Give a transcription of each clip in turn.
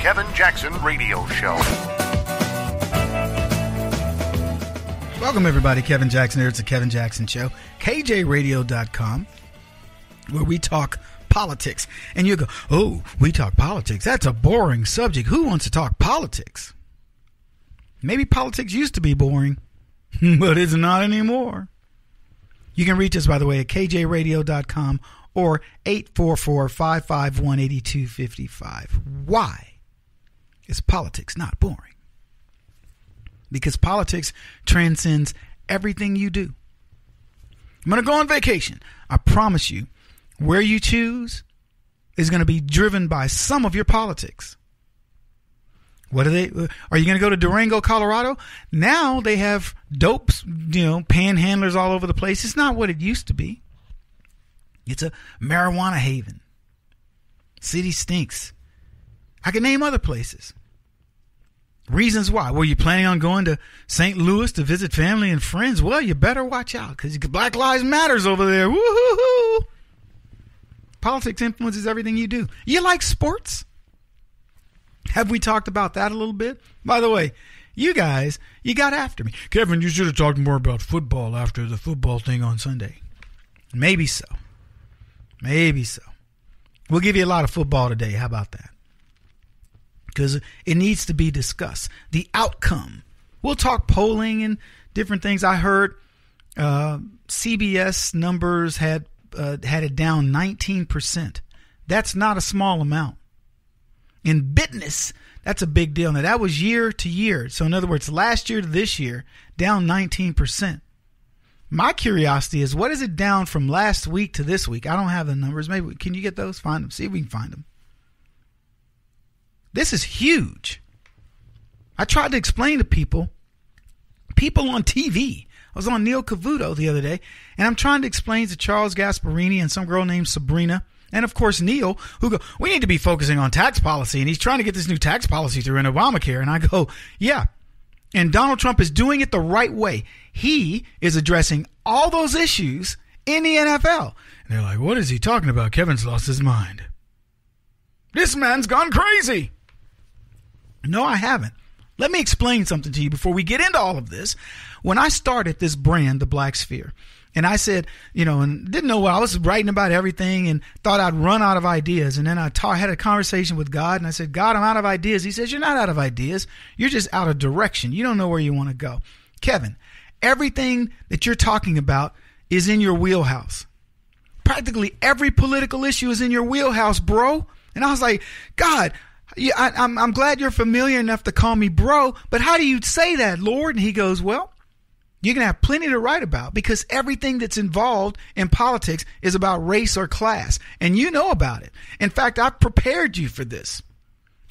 Kevin Jackson Radio Show. Welcome, everybody. Kevin Jackson here. It's the Kevin Jackson Show. KJRadio.com, where we talk politics. And you go, oh, we talk politics. That's a boring subject. Who wants to talk politics? Maybe politics used to be boring, but it's not anymore. You can reach us, by the way, at KJRadio.com or 844-551-8255. Why is politics not boring? Because politics transcends everything you do. I'm going to go on vacation. I promise you, where you choose is going to be driven by some of your politics. What are you going to go to Durango, Colorado? Now they have dopes, panhandlers all over the place. It's not what it used to be. It's a marijuana haven. City stinks. I can name other places. Reasons why. Were you planning on going to St. Louis to visit family and friends? Well, you better watch out because Black Lives Matters over there. Woo-hoo-hoo. Politics influences everything you do. You like sports? Have we talked about that a little bit? By the way, you guys, you got after me. Kevin, you should have talked more about football after the football thing on Sunday. Maybe so. Maybe so. We'll give you a lot of football today. How about that? Because it needs to be discussed. The outcome. We'll talk polling and different things. I heard CBS numbers had it down 19%. That's not a small amount. In business, that's a big deal. Now, that was year to year. So, in other words, last year to this year, down 19%. My curiosity is, what is it down from last week to this week? I don't have the numbers. Maybe, can you get those? Find them. See if we can find them. This is huge. I tried to explain to people on TV. I was on Neil Cavuto the other day, and I'm trying to explain to Charles Gasparini and some girl named Sabrina, and of course Neil, who go, we need to be focusing on tax policy, and he's trying to get this new tax policy through in Obamacare. And I go, yeah. And Donald Trump is doing it the right way. He is addressing all those issues in the NFL. And they're like, what is he talking about? Kevin's lost his mind. This man's gone crazy. No, I haven't. Let me explain something to you before we get into all of this. When I started this brand, The Black Sphere, and I said, and didn't know what I was writing about everything and thought I'd run out of ideas. And then I had a conversation with God, and I said, God, I'm out of ideas. He says, you're not out of ideas. You're just out of direction. You don't know where you want to go. Kevin, everything that you're talking about is in your wheelhouse. Practically every political issue is in your wheelhouse, bro. And I was like, God, I'm glad you're familiar enough to call me bro, but how do you say that, Lord? And he goes, well, you're going to have plenty to write about because everything that's involved in politics is about race or class, and you know about it. In fact, I prepared you for this.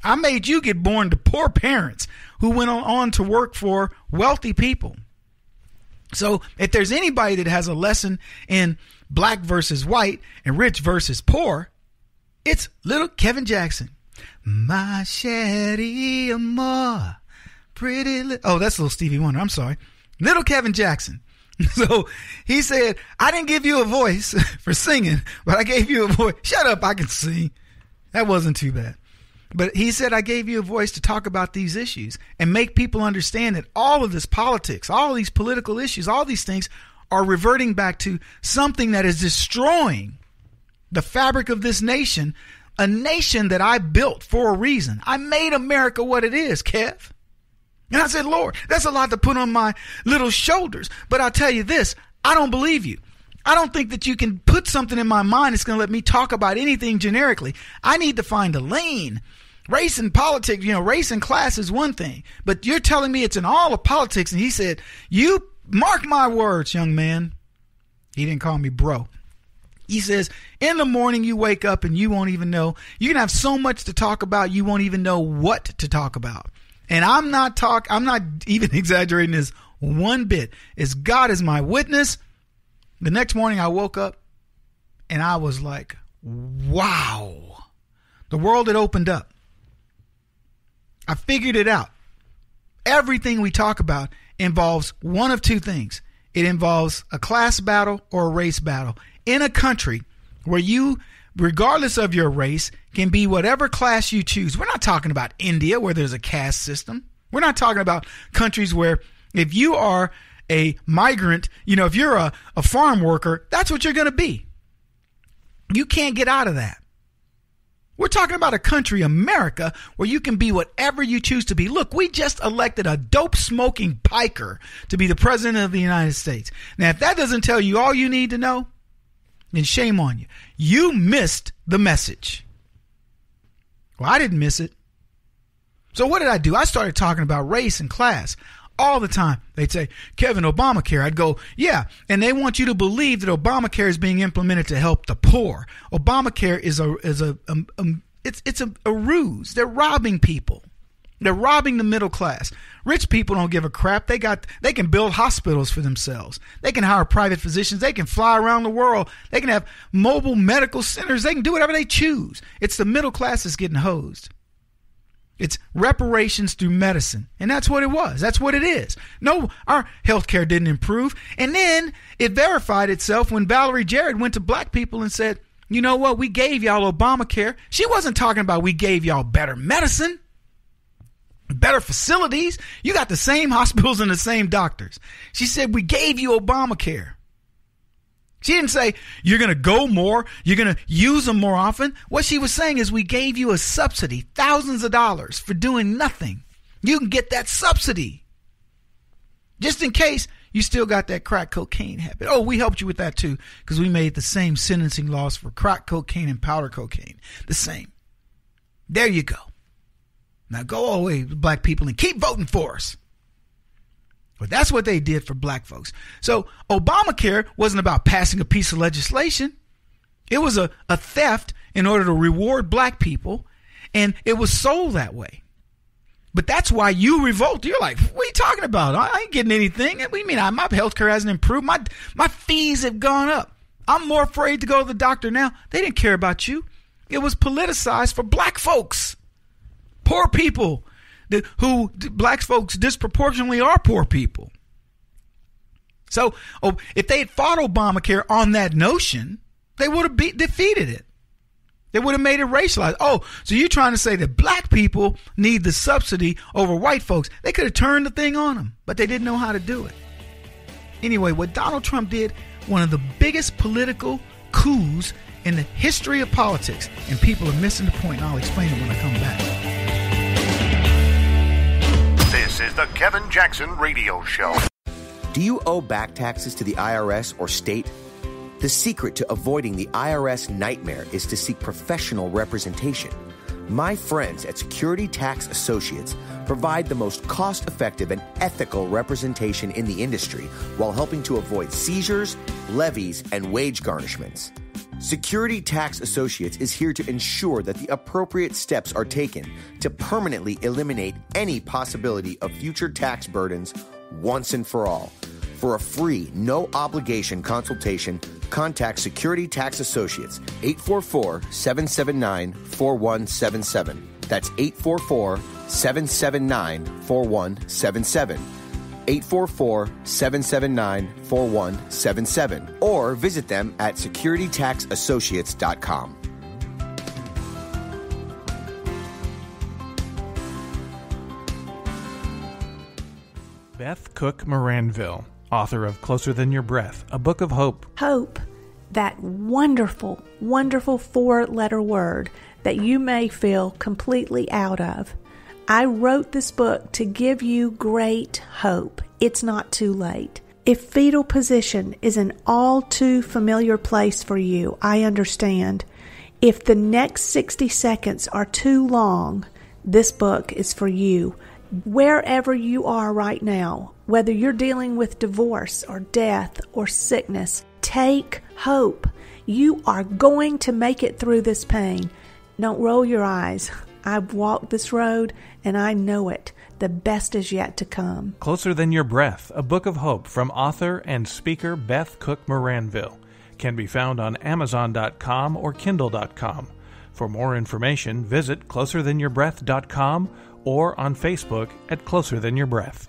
I made you get born to poor parents who went on to work for wealthy people. So if there's anybody that has a lesson in black versus white and rich versus poor, it's little Kevin Jackson. My Shetty Amore, pretty little. Oh, that's little Stevie Wonder. I'm sorry. Little Kevin Jackson. So he said, I didn't give you a voice for singing, but I gave you a voice. Shut up, I can sing. That wasn't too bad. But he said, I gave you a voice to talk about these issues and make people understand that all of this politics, all these political issues, all these things are reverting back to something that is destroying the fabric of this nation, a nation that I built for a reason. I made America what it is, Kev. And I said, Lord, that's a lot to put on my little shoulders. But I'll tell you this, I don't believe you. I don't think that you can put something in my mind that's going to let me talk about anything generically. I need to find a lane. Race and politics, race and class is one thing. But you're telling me it's in all of politics. And he said, you mark my words, young man. He didn't call me bro. He says, in the morning you wake up and you won't even know. You can have so much to talk about, you won't even know what to talk about. And I'm not even exaggerating this one bit. As God is my witness, the next morning I woke up and I was like, wow. The world had opened up. I figured it out. Everything we talk about involves one of two things. It involves a class battle or a race battle in a country where you regardless of your race, can be whatever class you choose. We're not talking about India where there's a caste system. We're not talking about countries where if you are a migrant, if you're a farm worker, that's what you're going to be. You can't get out of that. We're talking about a country, America, where you can be whatever you choose to be. Look, we just elected a dope-smoking piker to be the president of the United States. Now, if that doesn't tell you all you need to know, then shame on you. You missed the message. Well, I didn't miss it. So what did I do? I started talking about race and class all the time. They'd say, Kevin, Obamacare. I'd go, yeah. And they want you to believe that Obamacare is being implemented to help the poor. Obamacare is a ruse. They're robbing people. They're robbing the middle class. Rich people don't give a crap. They can build hospitals for themselves. They can hire private physicians. They can fly around the world. They can have mobile medical centers. They can do whatever they choose. It's the middle class that's getting hosed. It's reparations through medicine. And that's what it was. That's what it is. No, our health care didn't improve. And then it verified itself when Valerie Jarrett went to black people and said, you know what? We gave y'all Obamacare. She wasn't talking about we gave y'all better medicine, better facilities. You got the same hospitals and the same doctors. She said, we gave you Obamacare. She didn't say you're going to go more, you're going to use them more often. What she was saying is we gave you a subsidy, thousands of dollars for doing nothing. You can get that subsidy. Just in case you still got that crack cocaine habit. Oh, we helped you with that too because we made the same sentencing laws for crack cocaine and powder cocaine. The same. There you go. Now go away, black people, and keep voting for us. But that's what they did for black folks. So Obamacare wasn't about passing a piece of legislation. It was a theft in order to reward black people. And it was sold that way. But that's why you revolt. You're like, what are you talking about? I ain't getting anything. What do you mean? My health care hasn't improved. My fees have gone up. I'm more afraid to go to the doctor now. They didn't care about you. It was politicized for black folks. Poor people. Black folks disproportionately are poor people. So if they had fought Obamacare on that notion, they would have defeated it. They would have made it racialized. Oh, so you're trying to say that black people need the subsidy over white folks. They could have turned the thing on them, but they didn't know how to do it. Anyway, what Donald Trump did, one of the biggest political coups in the history of politics, and people are missing the point, and I'll explain it when I come back. This is the Kevin Jackson Radio Show. Do you owe back taxes to the IRS or state? The secret to avoiding the IRS nightmare is to seek professional representation. My friends at Security Tax Associates provide the most cost-effective and ethical representation in the industry while helping to avoid seizures, levies, and wage garnishments. Security Tax Associates is here to ensure that the appropriate steps are taken to permanently eliminate any possibility of future tax burdens once and for all. For a free, no-obligation consultation, contact Security Tax Associates, 844-779-4177. That's 844-779-4177. 844-779-4177, or visit them at securitytaxassociates.com. Beth Cook Moranville, author of Closer Than Your Breath, a book of hope. Hope, that wonderful, wonderful four-letter word that you may feel completely out of. I wrote this book to give you great hope. It's not too late. If fetal position is an all too familiar place for you, I understand. If the next 60 seconds are too long, this book is for you. Wherever you are right now, whether you're dealing with divorce or death or sickness, take hope. You are going to make it through this pain. Don't roll your eyes. I've walked this road, and I know it. The best is yet to come. Closer Than Your Breath, a book of hope from author and speaker Beth Cook Moranville. Can be found on Amazon.com or Kindle.com. For more information, visit closerthanyourBreath.com or on Facebook at Closer Than Your Breath.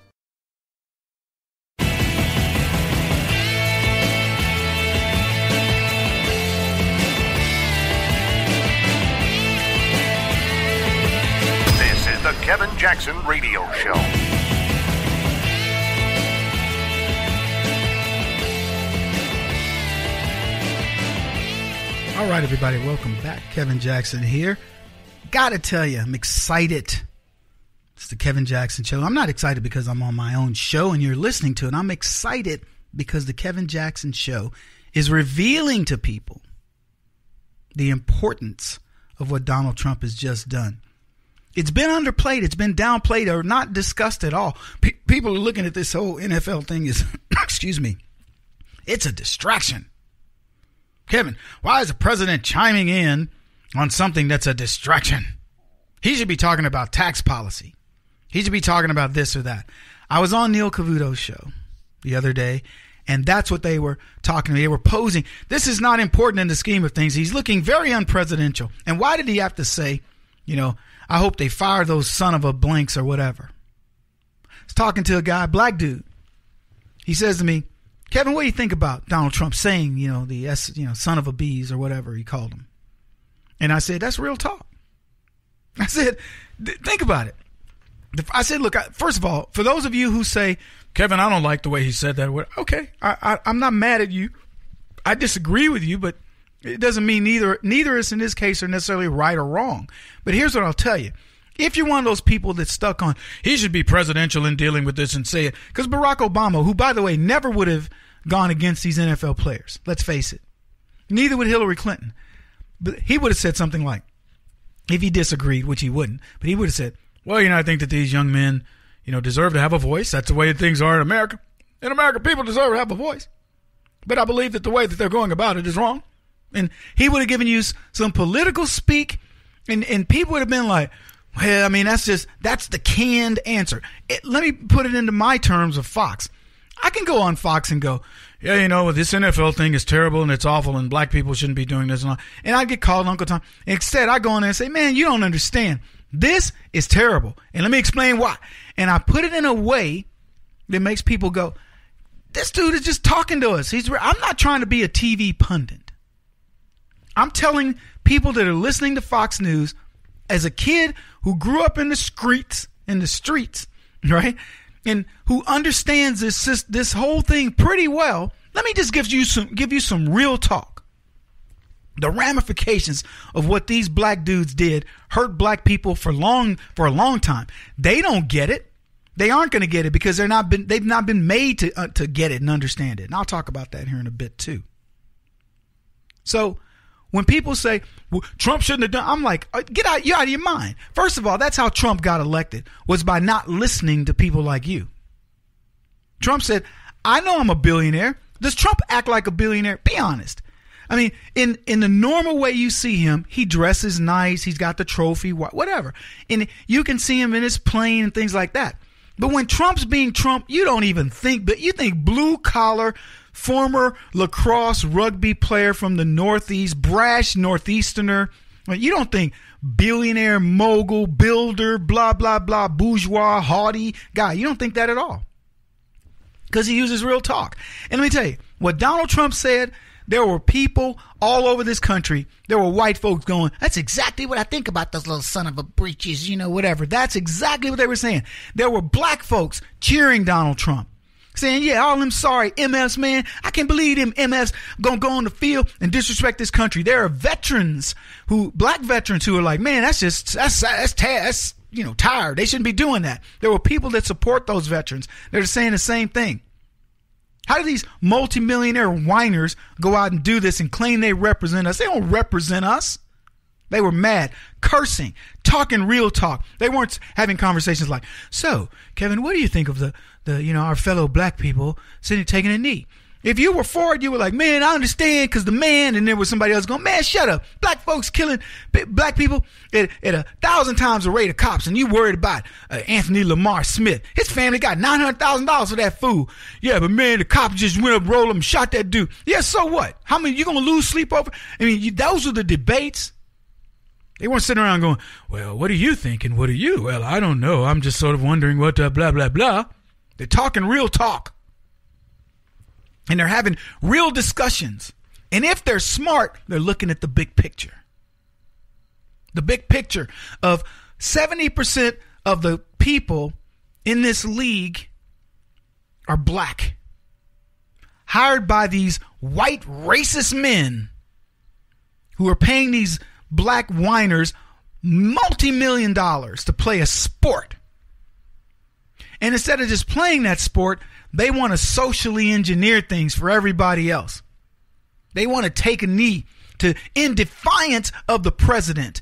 Jackson Radio Show. All right, everybody, welcome back. Kevin Jackson here. Gotta tell you, I'm excited. It's the Kevin Jackson Show. I'm not excited because I'm on my own show and you're listening to it. I'm excited because the Kevin Jackson Show is revealing to people the importance of what Donald Trump has just done. It's been underplayed. It's been downplayed or not discussed at all. People are looking at this whole NFL thing as, excuse me, it's a distraction. Kevin, why is the president chiming in on something that's a distraction? He should be talking about tax policy. He should be talking about this or that. I was on Neil Cavuto's show the other day, and that's what they were talking to me. They were posing. This is not important in the scheme of things. He's looking very unpresidential. And why did he have to say, I hope they fire those son of a blanks or whatever? I was talking to a guy, black dude. He says to me, Kevin, what do you think about Donald Trump saying, son of a bees or whatever he called him? And I said, that's real talk. I said, think about it. I said, look, first of all, for those of you who say, Kevin, I don't like the way he said that. Okay, I'm not mad at you. I disagree with you, but it doesn't mean neither is in this case are necessarily right or wrong. But here's what I'll tell you. If you're one of those people that's stuck on, he should be presidential in dealing with this and say it. Because Barack Obama, who, by the way, never would have gone against these NFL players. Let's face it. Neither would Hillary Clinton. But he would have said something like, if he disagreed, which he wouldn't, but he would have said, well, I think that these young men, deserve to have a voice. That's the way things are in America. In America, people deserve to have a voice. But I believe that the way that they're going about it is wrong. And he would have given you some political speak, and people would have been like, well, that's the canned answer. Let me put it into my terms of Fox. I can go on Fox and go, yeah, this NFL thing is terrible and it's awful and black people shouldn't be doing this and all. And I get called Uncle Tom. Instead, I go in there and say, man, you don't understand. This is terrible. And let me explain why. And I put it in a way that makes people go, this dude is just talking to us. I'm not trying to be a TV pundit. I'm telling people that are listening to Fox News, as a kid who grew up in the streets, right? And who understands this whole thing pretty well, let me just give you some real talk. The ramifications of what these black dudes did hurt black people for a long time. They don't get it. They aren't going to get it because they've not been made to get it and understand it. And I'll talk about that here in a bit too. So when people say, well, Trump shouldn't have done, I'm like, you're out of your mind. First of all, that's how Trump got elected, was by not listening to people like you. Trump said, I know I'm a billionaire. Does Trump act like a billionaire? Be honest. In the normal way you see him, he dresses nice. He's got the trophy, whatever. And you can see him in his plane and things like that. But when Trump's being Trump, you don't even think, but you think blue collar, former lacrosse rugby player from the Northeast, brash Northeasterner. You don't think billionaire, mogul, builder, blah, blah, blah, bourgeois, haughty guy. You don't think that at all. Because he uses real talk. And let me tell you, what Donald Trump said, there were people all over this country, there were white folks going, that's exactly what I think about those little son of a breeches, whatever. That's exactly what they were saying. There were black folks cheering Donald Trump, saying, yeah, all them sorry MFs, man. I can't believe them MFs gonna go on the field and disrespect this country. There are black veterans who are like, man, that's tired. They shouldn't be doing that. There were people that support those veterans. They're saying the same thing. How do these multimillionaire whiners go out and do this and claim they represent us? They don't represent us. They were mad, cursing, talking real talk. They weren't having conversations like, so, Kevin, what do you think of the our fellow black people taking a knee? If you were for it, you were like, man, I understand because the man, and there was somebody else going, man, shut up. Black folks killing black people at 1,000 times the rate of cops, and you worried about Anthony Lamar Smith. His family got $900,000 for that fool. Yeah, but man, the cops just went up, rolled him, shot that dude. Yeah, so what? How many, you going to lose sleep over? Those are the debates. They weren't sitting around going, well, what do you think and what do you? Well, I don't know. I'm just sort of wondering what blah, blah, blah. They're talking real talk. And they're having real discussions. And if they're smart, they're looking at the big picture. The big picture of 70% of the people in this league are black, hired by these white racist men who are paying these black whiners multi-million dollars to play a sport. And instead of just playing that sport, they want to socially engineer things for everybody else. They want to take a knee in defiance of the president,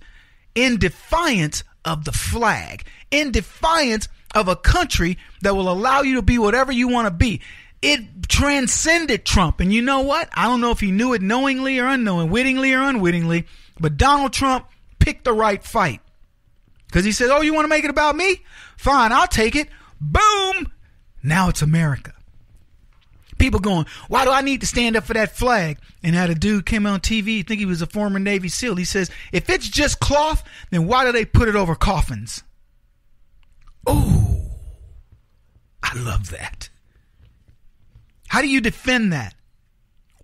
in defiance of the flag, in defiance of a country that will allow you to be whatever you want to be. It transcended Trump. And you know what? I don't know if he knew it knowingly or unknowingly, wittingly or unwittingly, but Donald Trump picked the right fight. Because he said, oh, you want to make it about me? Fine, I'll take it. Boom! Now it's America. People going, why do I need to stand up for that flag? And had a dude came on TV, I think he was a former Navy SEAL. He says, if it's just cloth, then why do they put it over coffins? Oh, I love that. How do you defend that?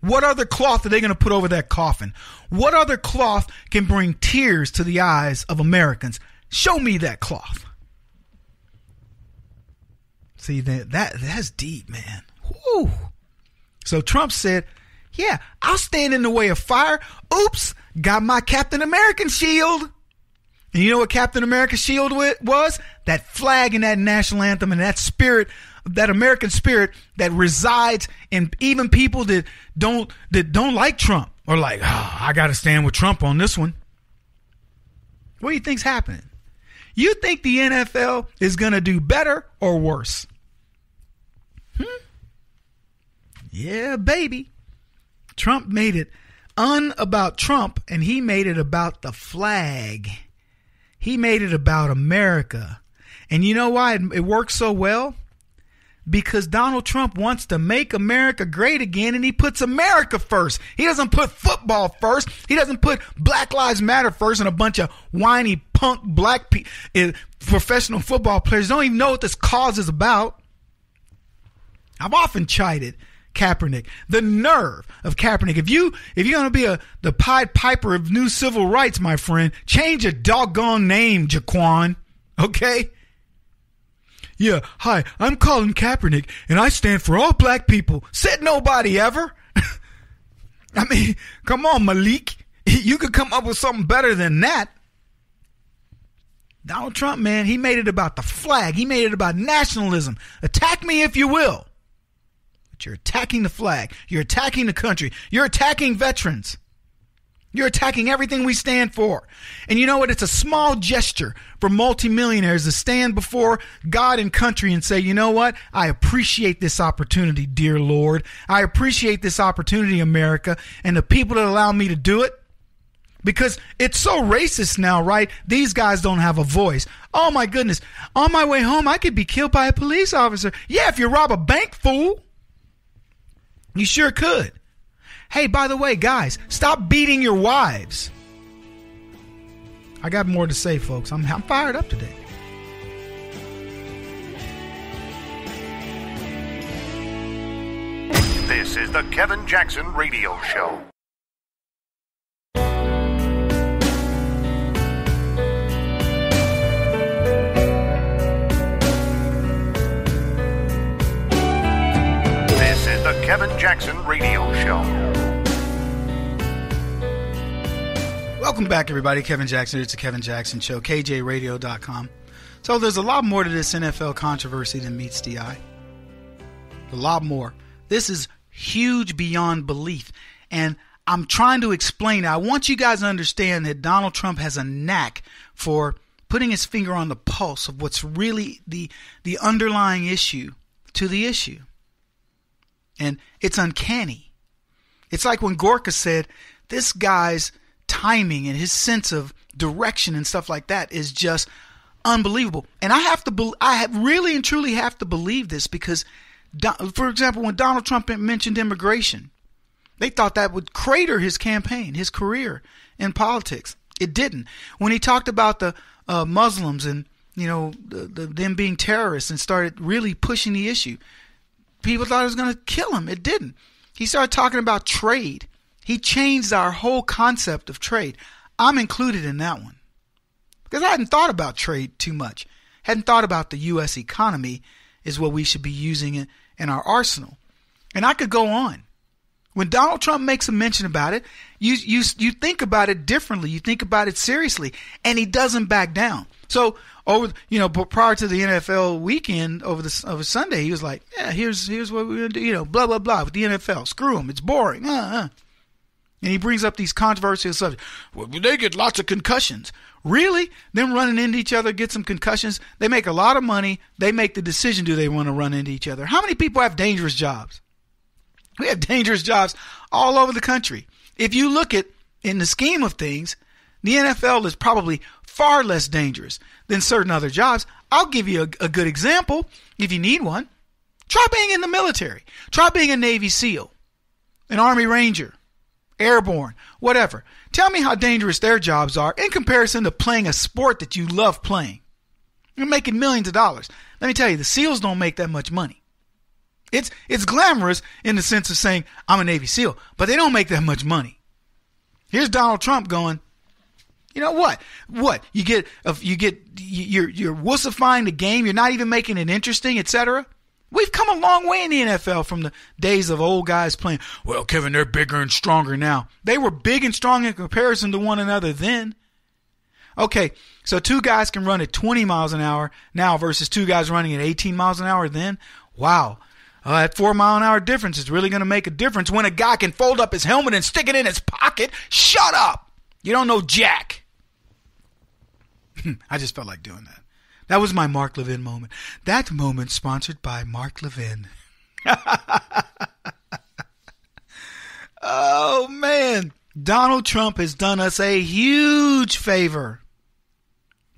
What other cloth are they going to put over that coffin? What other cloth can bring tears to the eyes of Americans? Show me that cloth. See, that's deep, man. Whew. So Trump said, yeah, I'll stand in the way of fire. Oops, got my Captain American shield. And you know what Captain America's shield was? That flag and that national anthem and that spirit, that American spirit that resides in even people that don't like Trump or like, oh, I got to stand with Trump on this one. What do you think's happening? You think the NFL is going to do better or worse? Yeah, baby. Trump made it about Trump, and he made it about the flag. He made it about America. And you know why it works so well? Because Donald Trump wants to make America great again, and he puts America first. He doesn't put football first. He doesn't put Black Lives Matter first, and a bunch of whiny punk black professional football players don't even know what this cause is about. I've often chided Kaepernick, the nerve of Kaepernick. If you're going to be the Pied Piper of new civil rights, my friend, change your doggone name, Jaquan. Okay? Yeah, hi, I'm Colin Kaepernick, and I stand for all black people. Said nobody ever. I mean, come on, Malik. You could come up with something better than that. Donald Trump, man, he made it about the flag. He made it about nationalism. Attack me if you will. But you're attacking the flag. You're attacking the country. You're attacking veterans. You're attacking everything we stand for. And you know what? It's a small gesture for multimillionaires to stand before God and country and say, you know what? I appreciate this opportunity, dear Lord. I appreciate this opportunity, America, and the people that allow me to do it. Because it's so racist now, right? These guys don't have a voice. Oh, my goodness. On my way home, I could be killed by a police officer. Yeah, if you rob a bank, fool. You sure could. Hey, by the way, guys, stop beating your wives. I got more to say, folks. I'm fired up today. This is the Kevin Jackson Radio Show. This is the Kevin Jackson Radio Show. Welcome back, everybody. Kevin Jackson. It's the Kevin Jackson Show, KJRadio.com. So there's a lot more to this NFL controversy than meets the eye. A lot more. This is huge beyond belief. And I'm trying to explain it. I want you guys to understand that Donald Trump has a knack for putting his finger on the pulse of what's really the underlying issue to the issue. And it's uncanny. It's like when Gorka said, this guy's timing and his sense of direction and stuff like that is just unbelievable. And I really and truly have to believe this because, for example, when Donald Trump mentioned immigration, they thought that would crater his campaign, his career in politics. It didn't. When he talked about the Muslims and them being terrorists and started really pushing the issue, people thought it was going to kill him. It didn't. He started talking about trade. He changed our whole concept of trade. I'm included in that one because I hadn't thought about trade too much. hadn't thought about the U.S. economy is what we should be using in our arsenal. And I could go on. When Donald Trump makes a mention about it, you think about it differently. You think about it seriously, and he doesn't back down. So prior to the NFL weekend over Sunday, he was like, "Yeah, here's what we're gonna do." Blah blah blah with the NFL. Screw them. It's boring. And he brings up these controversial subjects. Well, they get lots of concussions. Really? Them running into each other get some concussions. They make a lot of money. They make the decision: do they want to run into each other? How many people have dangerous jobs? We have dangerous jobs all over the country. If you look at, in the scheme of things, the NFL is probably far less dangerous than certain other jobs. I'll give you a good example if you need one. Try being in the military. Try being a Navy SEAL, an Army Ranger, Airborne, whatever. Tell me how dangerous their jobs are in comparison to playing a sport that you love playing. You're making millions of dollars. Let me tell you, the SEALs don't make that much money. It's glamorous in the sense of saying I'm a Navy SEAL, but they don't make that much money. Here's Donald Trump going, you know what? What you're wussifying the game. You're not even making it interesting, etc. We've come a long way in the NFL from the days of old guys playing. Well, Kevin, they're bigger and stronger now. They were big and strong in comparison to one another then. Okay, so two guys can run at 20 miles an hour now versus two guys running at 18 miles an hour then. Wow. That 4 mile an hour difference is really going to make a difference when a guy can fold up his helmet and stick it in his pocket. Shut up. You don't know jack. I just felt like doing that. That was my Mark Levin moment. That moment sponsored by Mark Levin. Oh, man. Donald Trump has done us a huge favor.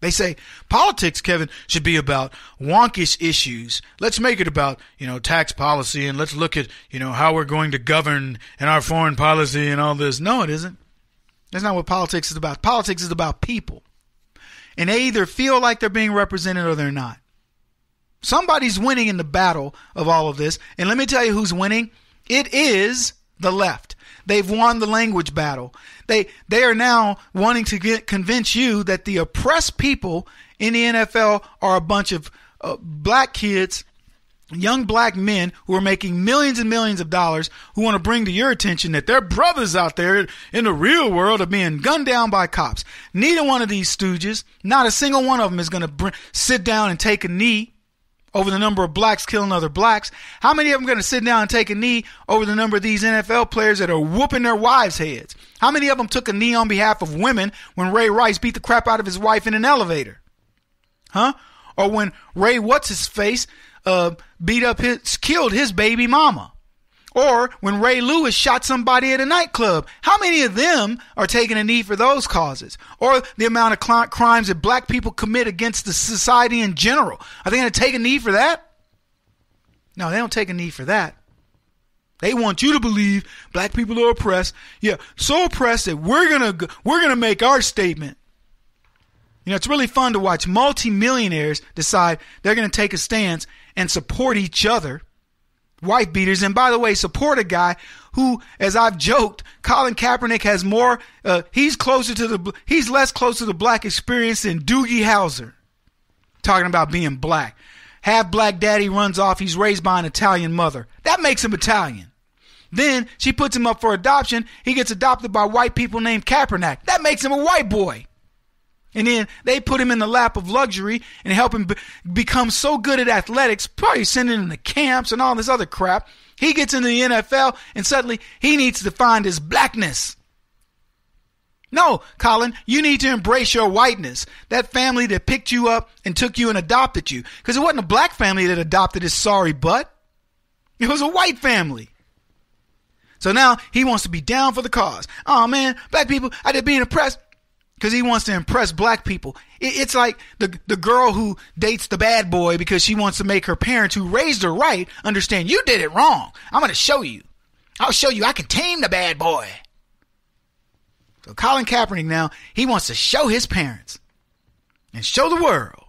They say politics, Kevin, should be about wonkish issues. Let's make it about, tax policy, and let's look at, how we're going to govern and our foreign policy and all this. No, it isn't. That's not what politics is about. Politics is about people. And they either feel like they're being represented or they're not. Somebody's winning in the battle of all of this. And let me tell you who's winning. It is the left. They've won the language battle. They are now wanting to convince you that the oppressed people in the NFL are a bunch of black kids, young black men who are making millions and millions of dollars, who want to bring to your attention that their brothers out there in the real world are being gunned down by cops. Neither one of these stooges, not a single one of them is going to sit down and take a knee over the number of blacks killing other blacks. How many of them are going to sit down and take a knee over the number of these NFL players that are whooping their wives' heads? How many of them took a knee on behalf of women when Ray Rice beat the crap out of his wife in an elevator? Huh? Or when Ray What's-His-Face killed his baby mama? Or when Ray Lewis shot somebody at a nightclub? How many of them are taking a knee for those causes? Or the amount of crimes that black people commit against the society in general? Are they going to take a knee for that? No, they don't take a knee for that. They want you to believe black people are oppressed. Yeah, so oppressed that we're gonna make our statement. It's really fun to watch multimillionaires decide they're going to take a stance and support each other. Wife beaters. And by the way, support a guy who, as I've joked, Colin Kaepernick has more, he's less close to the black experience than Doogie Howser. Talking about being black. Half black daddy runs off, he's raised by an Italian mother. That makes him Italian. Then she puts him up for adoption. He gets adopted by white people named Kaepernick. That makes him a white boy. And then they put him in the lap of luxury and help him become so good at athletics, probably sending him to camps and all this other crap. He gets into the NFL and suddenly he needs to find his blackness. No, Colin, you need to embrace your whiteness. That family that picked you up and took you and adopted you. Because it wasn't a black family that adopted his sorry butt. It was a white family. So now he wants to be down for the cause. Oh man, black people, they're being oppressed. Because he wants to impress black people. It's like the girl who dates the bad boy because she wants to make her parents who raised her right understand you did it wrong. I'm going to show you. I'll show you I can tame the bad boy. So Colin Kaepernick now, he wants to show his parents and show the world.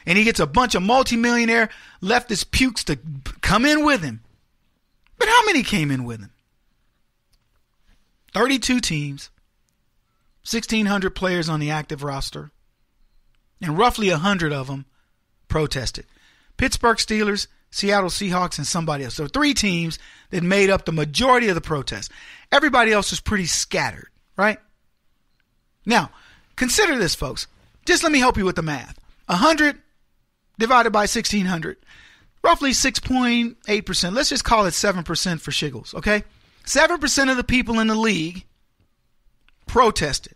And he gets a bunch of multimillionaire leftist pukes to come in with him. But how many came in with him? 32 teams. 1,600 players on the active roster, and roughly 100 of them protested. Pittsburgh Steelers, Seattle Seahawks, and somebody else. So 3 teams that made up the majority of the protest. Everybody else was pretty scattered, right? Now, consider this, folks. Just let me help you with the math. 100 divided by 1,600, roughly 6.8%. Let's just call it 7% for shiggles, okay? 7% of the people in the league protested.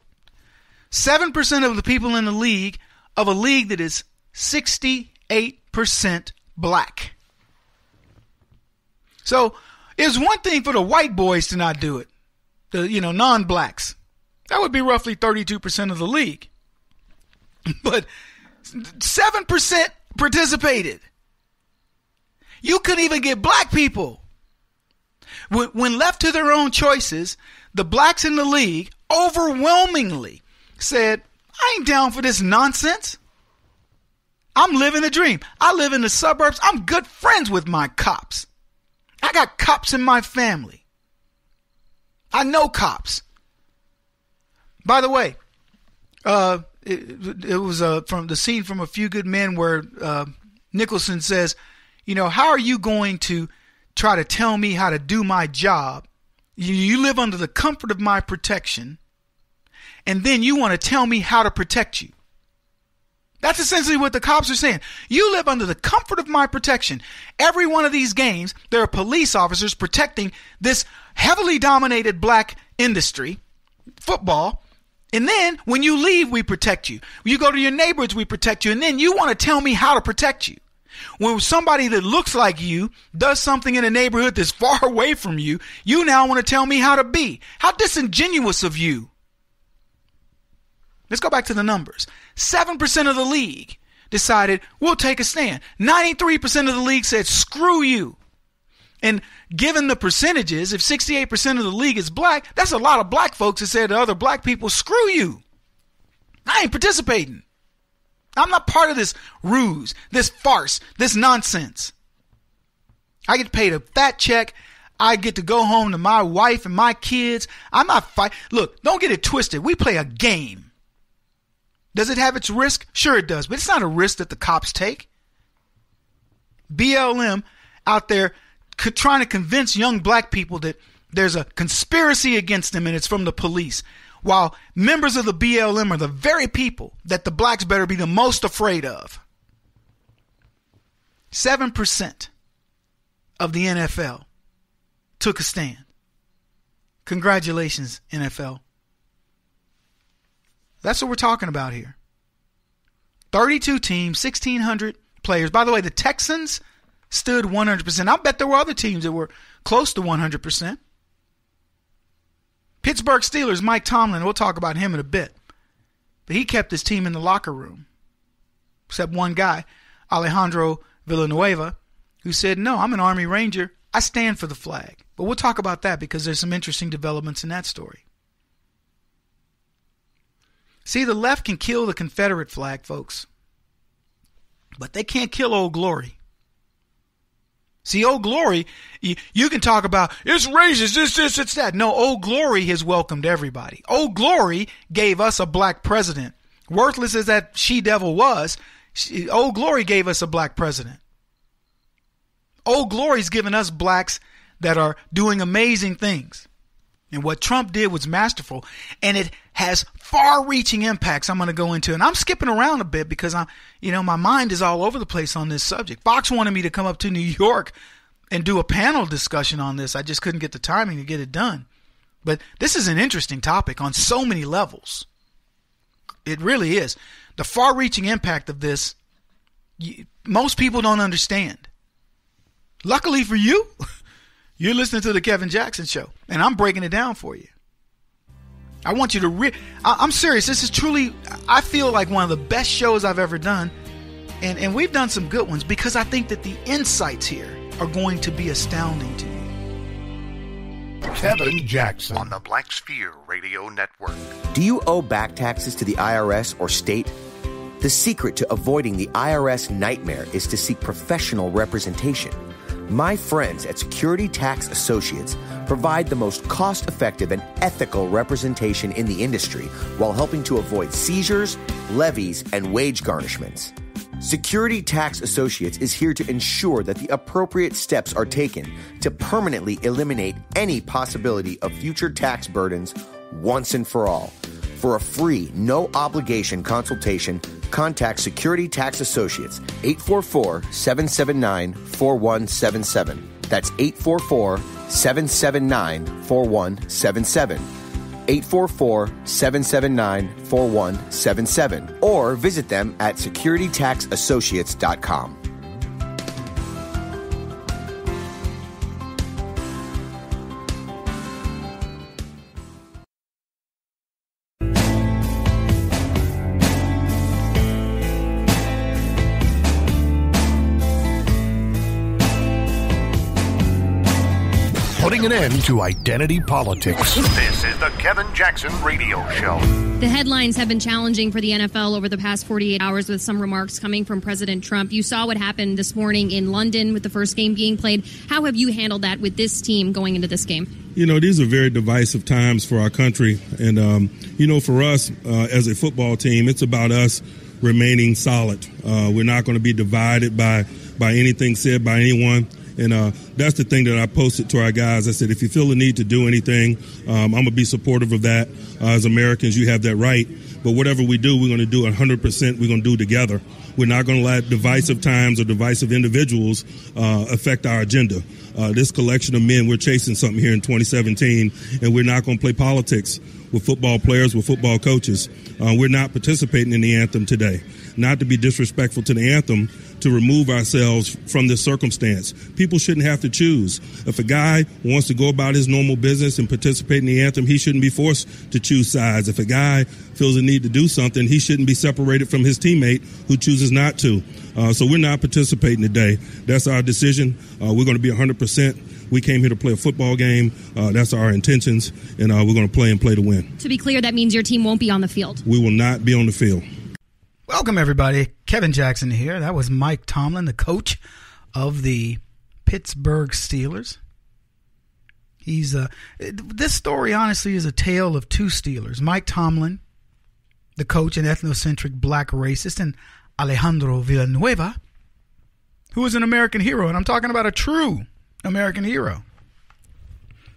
7% of the people in the league of a league that is 68% black. So it's one thing for the white boys to not do it, the non-blacks. That would be roughly 32% of the league. But 7% participated. You couldn't even get black people. When left to their own choices, the blacks in the league overwhelmingly said, I ain't down for this nonsense. I'm living the dream. I live in the suburbs. I'm good friends with my cops. I got cops in my family. I know cops. By the way, it was from the scene from A Few Good Men where Nicholson says, how are you going to try to tell me how to do my job? You live under the comfort of my protection, and then you want to tell me how to protect you. That's essentially what the cops are saying. You live under the comfort of my protection. Every one of these games, there are police officers protecting this heavily dominated black industry, football. And then when you leave, we protect you. When you go to your neighborhoods, we protect you. And then you want to tell me how to protect you. When somebody that looks like you does something in a neighborhood that's far away from you, you now want to tell me how to be. How disingenuous of you. Let's go back to the numbers. 7% of the league decided we'll take a stand. 93% of the league said screw you. And given the percentages, if 68% of the league is black, that's a lot of black folks that said to other black people, screw you. I ain't participating. I'm not part of this ruse, this farce, this nonsense. I get paid a fat check. I get to go home to my wife and my kids. I'm not fighting. Look, don't get it twisted. We play a game. Does it have its risk? Sure it does, but it's not a risk that the cops take. BLM out there trying to convince young black people that there's a conspiracy against them and it's from the police, while members of the BLM are the very people that the blacks better be the most afraid of. 7% of the NFL took a stand. Congratulations, NFL. That's what we're talking about here. 32 teams, 1,600 players. By the way, the Texans stood 100%. I bet there were other teams that were close to 100%. Pittsburgh Steelers, Mike Tomlin, we'll talk about him in a bit. But he kept his team in the locker room. Except one guy, Alejandro Villanueva, who said, no, I'm an Army Ranger. I stand for the flag. But we'll talk about that because there's some interesting developments in that story. See, the left can kill the Confederate flag, folks. But they can't kill Old Glory. See, Old Glory, you can talk about, it's racist, it's that. No, Old Glory has welcomed everybody. Old Glory gave us a black president. Worthless as that she-devil was, Old Glory gave us a black president. Old Glory's given us blacks that are doing amazing things. And what Trump did was masterful, and it has far-reaching impacts I'm going to go into. And I'm skipping around a bit because my mind is all over the place on this subject. Fox wanted me to come up to New York and do a panel discussion on this. I just couldn't get the timing to get it done. But this is an interesting topic on so many levels. It really is. The far-reaching impact of this, most people don't understand. Luckily for you, you're listening to the Kevin Jackson Show, and I'm breaking it down for you. I want you to I'm serious. This is truly, I feel like one of the best shows I've ever done. And we've done some good ones because I think that the insights here are going to be astounding to you. Kevin Jackson on the Black Sphere Radio Network. Do you owe back taxes to the IRS or state? The secret to avoiding the IRS nightmare is to seek professional representation. My friends at Security Tax Associates provide the most cost-effective and ethical representation in the industry while helping to avoid seizures, levies, and wage garnishments. Security Tax Associates is here to ensure that the appropriate steps are taken to permanently eliminate any possibility of future tax burdens once and for all. For a free, no-obligation consultation, contact Security Tax Associates, 844-779-4177. That's 844-779-4177. 844-779-4177. Or visit them at securitytaxassociates.com. Putting an end to identity politics. This is the Kevin Jackson Radio Show. The headlines have been challenging for the NFL over the past 48 hours, with some remarks coming from President Trump. You saw what happened this morning in London with the first game being played. How have you handled that with this team going into this game? You know, these are very divisive times for our country. And, for us as a football team, it's about us remaining solid. We're not going to be divided by anything said by anyone. And that's the thing that I posted to our guys. I said, if you feel the need to do anything, I'm going to be supportive of that. As Americans, you have that right. But whatever we do, we're going to do 100%. We're going to do together. We're not going to let divisive times or divisive individuals affect our agenda. This collection of men, we're chasing something here in 2017, and we're not going to play politics with football players, with football coaches. We're not participating in the anthem today. Not to be disrespectful to the anthem, to remove ourselves from this circumstance. People shouldn't have to choose. If a guy wants to go about his normal business and participate in the anthem, he shouldn't be forced to choose sides. If a guy feels a need to do something, he shouldn't be separated from his teammate who chooses not to. So we're not participating today. That's our decision. We're going to be 100%. We came here to play a football game. That's our intentions, and we're going to play to win. To be clear, that means your team won't be on the field. We will not be on the field. Welcome, everybody. Kevin Jackson here. That was Mike Tomlin, the coach of the Pittsburgh Steelers. This story, honestly, is a tale of two Steelers. Mike Tomlin, the coach, an ethnocentric black racist, and Alejandro Villanueva, who is an American hero. And I'm talking about a true American hero.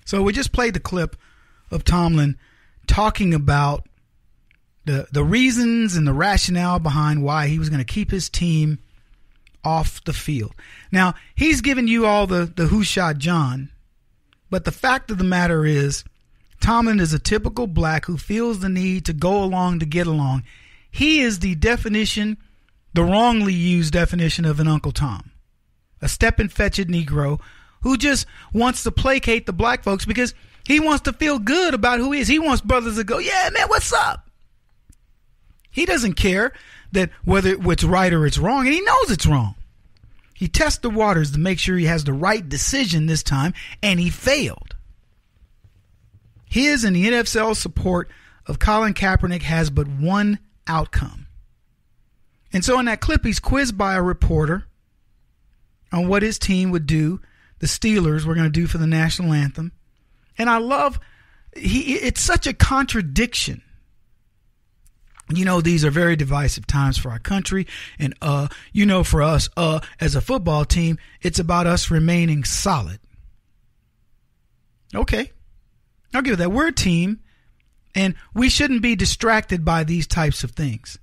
So we just played the clip of Tomlin talking about the reasons and the rationale behind why he was going to keep his team off the field. Now, he's given you all the who shot John, but the fact of the matter is Tomlin is a typical black who feels the need to go along to get along. He is the wrongly used definition of an Uncle Tom, a step-and-fetch-it Negro who just wants to placate the black folks because he wants to feel good about who he is. He wants brothers to go, yeah, man, what's up? He doesn't care that whether it's right or it's wrong, and he knows it's wrong. He tests the waters to make sure he has the right decision this time, and he failed. His and the NFL's support of Colin Kaepernick has but one outcome. And so in that clip, he's quizzed by a reporter on what his team would do, the Steelers were going to do for the national anthem. And I love, it's such a contradiction. You know, these are very divisive times for our country. And, for us, as a football team, it's about us remaining solid. Okay. I'll give it that. We're a team, and we shouldn't be distracted by these types of things.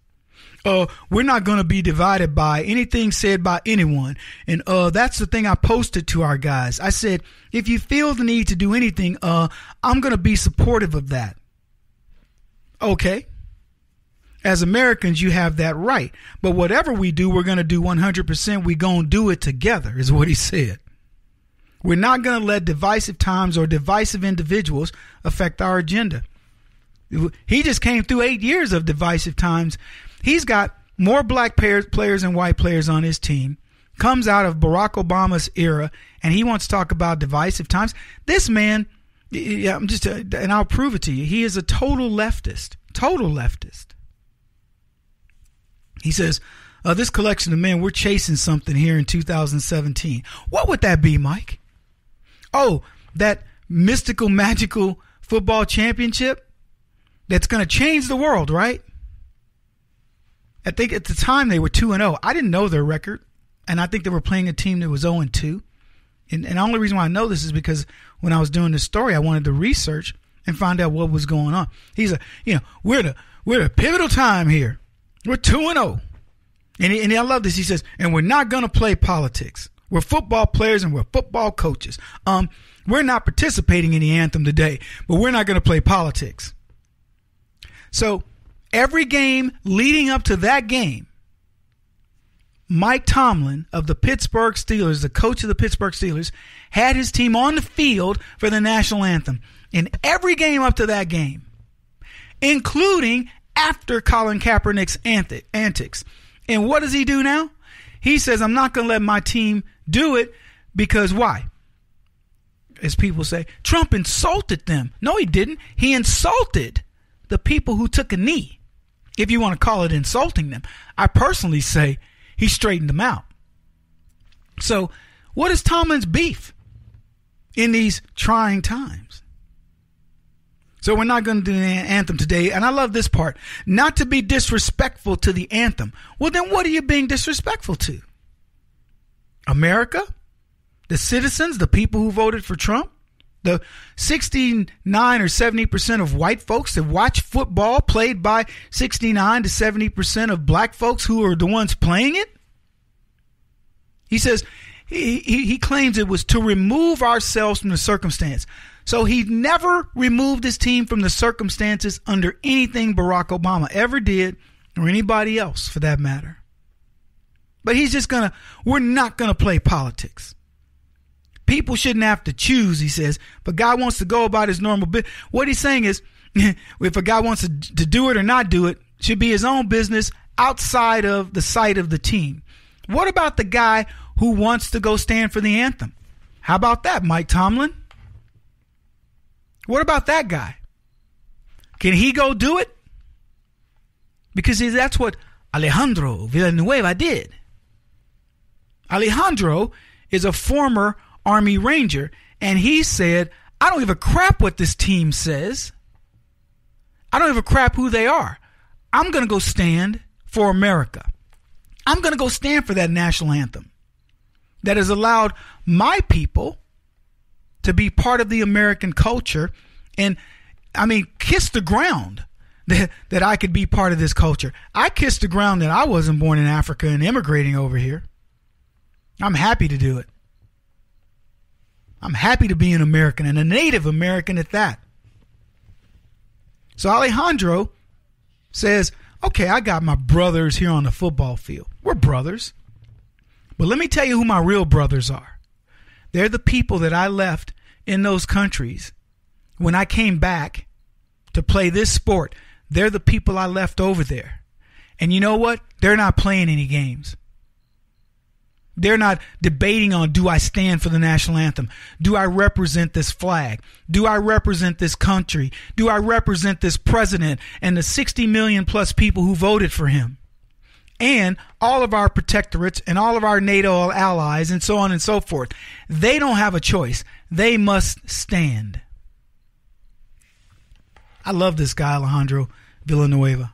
We're not going to be divided by anything said by anyone. And that's the thing I posted to our guys. I said, if you feel the need to do anything, I'm going to be supportive of that. Okay. As Americans, you have that right. But whatever we do, we're going to do 100%. We're going to do it together, is what he said. We're not going to let divisive times or divisive individuals affect our agenda. He just came through 8 years of divisive times. He's got more black players and white players on his team, comes out of Barack Obama's era, and he wants to talk about divisive times. This man, and I'll prove it to you, he is a total leftist. Total leftist. He says, this collection of men, we're chasing something here in 2017. What would that be, Mike? Oh, that mystical, magical football championship that's going to change the world, right? I think at the time they were 2-0. I didn't know their record, and I think they were playing a team that was 0-2. And the only reason why I know this is because when I was doing this story, I wanted to research and find out what was going on. He's like, we're the pivotal time here. We're 2-0. And I love this. He says, and we're not going to play politics. We're football players and we're football coaches. We're not participating in the anthem today, but we're not going to play politics. So every game leading up to that game, Mike Tomlin of the Pittsburgh Steelers, the coach of the Pittsburgh Steelers, had his team on the field for the national anthem. In every game up to that game, including after Colin Kaepernick's antics. And what does he do now? He says, I'm not going to let my team do it because why? As people say, Trump insulted them. No, he didn't. He insulted the people who took a knee, if you want to call it insulting them. I personally say he straightened them out. So what is Tomlin's beef in these trying times? So we're not going to do the anthem today. And I love this part. Not to be disrespectful to the anthem. Well, then what are you being disrespectful to? America? The citizens? The people who voted for Trump? The 69 or 70% of white folks that watch football played by 69 to 70% of black folks who are the ones playing it? He says, he claims it was to remove ourselves from the circumstance. So he never removed his team from the circumstances under anything Barack Obama ever did, or anybody else for that matter. But he's just we're not going to play politics. People shouldn't have to choose, he says, but God wants to go about his normal business. What he's saying is, if a guy wants to do it or not do it, it should be his own business outside of the sight of the team. What about the guy who wants to go stand for the anthem? How about that, Mike Tomlin? What about that guy? Can he go do it? Because that's what Alejandro Villanueva did. Alejandro is a former Army Ranger, and he said, I don't give a crap what this team says. I don't give a crap who they are. I'm going to go stand for America. I'm going to go stand for that national anthem that has allowed my people to be part of the American culture, and kiss the ground that I could be part of this culture. I kissed the ground that I wasn't born in Africa and immigrating over here. I'm happy to do it. I'm happy to be an American, and a Native American at that. So Alejandro says, okay, I got my brothers here on the football field. We're brothers. But let me tell you who my real brothers are. They're the people that I left in those countries when I came back to play this sport. They're the people I left over there. And you know what? They're not playing any games. They're not debating on, do I stand for the national anthem? Do I represent this flag? Do I represent this country? Do I represent this president and the 60 million plus people who voted for him? And all of our protectorates and all of our NATO allies and so on and so forth. They don't have a choice. They must stand. I love this guy, Alejandro Villanueva.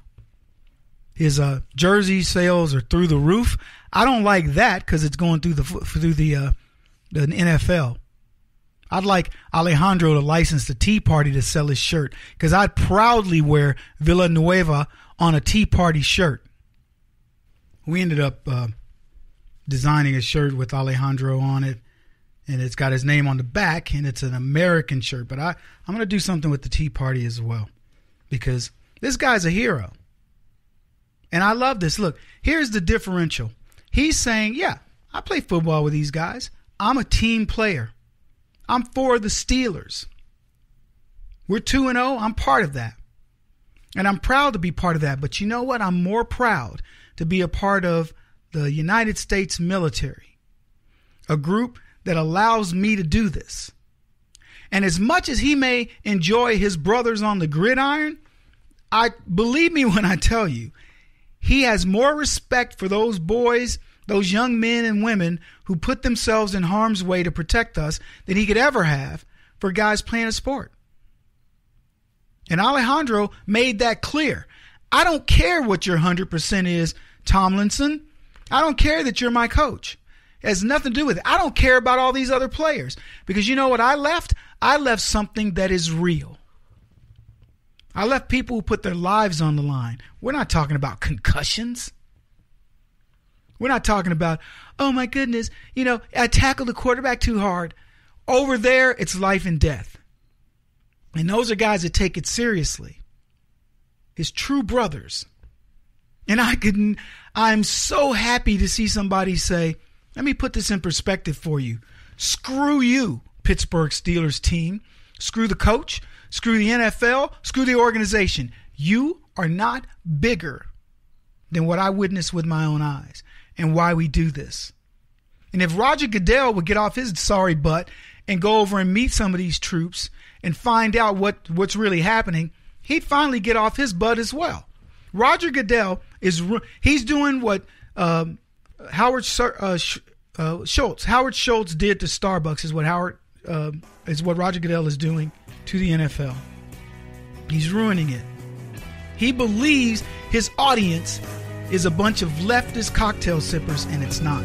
His jersey sales are through the roof. I don't like that because it's going through the NFL. I'd like Alejandro to license the Tea Party to sell his shirt because I'd proudly wear Villanueva on a Tea Party shirt. We ended up designing a shirt with Alejandro on it, and it's got his name on the back, and it's an American shirt. But I'm going to do something with the Tea Party as well because this guy's a hero. And I love this. Look, here's the differential. He's saying, yeah, I play football with these guys. I'm a team player. I'm for the Steelers. We're 2-0. I'm part of that. And I'm proud to be part of that. But you know what? I'm more proud to be a part of the United States military, a group that allows me to do this. And as much as he may enjoy his brothers on the gridiron, believe me when I tell you, he has more respect for those boys, those young men and women who put themselves in harm's way to protect us than he could ever have for guys playing a sport. And Alejandro made that clear. I don't care what your 100% is, Tomlinson. I don't care that you're my coach. It has nothing to do with it. I don't care about all these other players because you know what I left? I left something that is real. I left people who put their lives on the line. We're not talking about concussions. We're not talking about, oh my goodness, I tackled the quarterback too hard. Over there, it's life and death. And those are guys that take it seriously. His true brothers. And I'm so happy to see somebody say, let me put this in perspective for you. Screw you, Pittsburgh Steelers team. Screw the coach. Screw the NFL. Screw the organization. You are not bigger than what I witnessed with my own eyes and why we do this. And if Roger Goodell would get off his sorry butt and go over and meet some of these troops and find out what's really happening, he'd finally get off his butt as well. Roger Goodell he's doing what Howard Schultz did to Starbucks is what Roger Goodell is doing to the NFL. He's ruining it. He believes his audience is a bunch of leftist cocktail sippers, and it's not.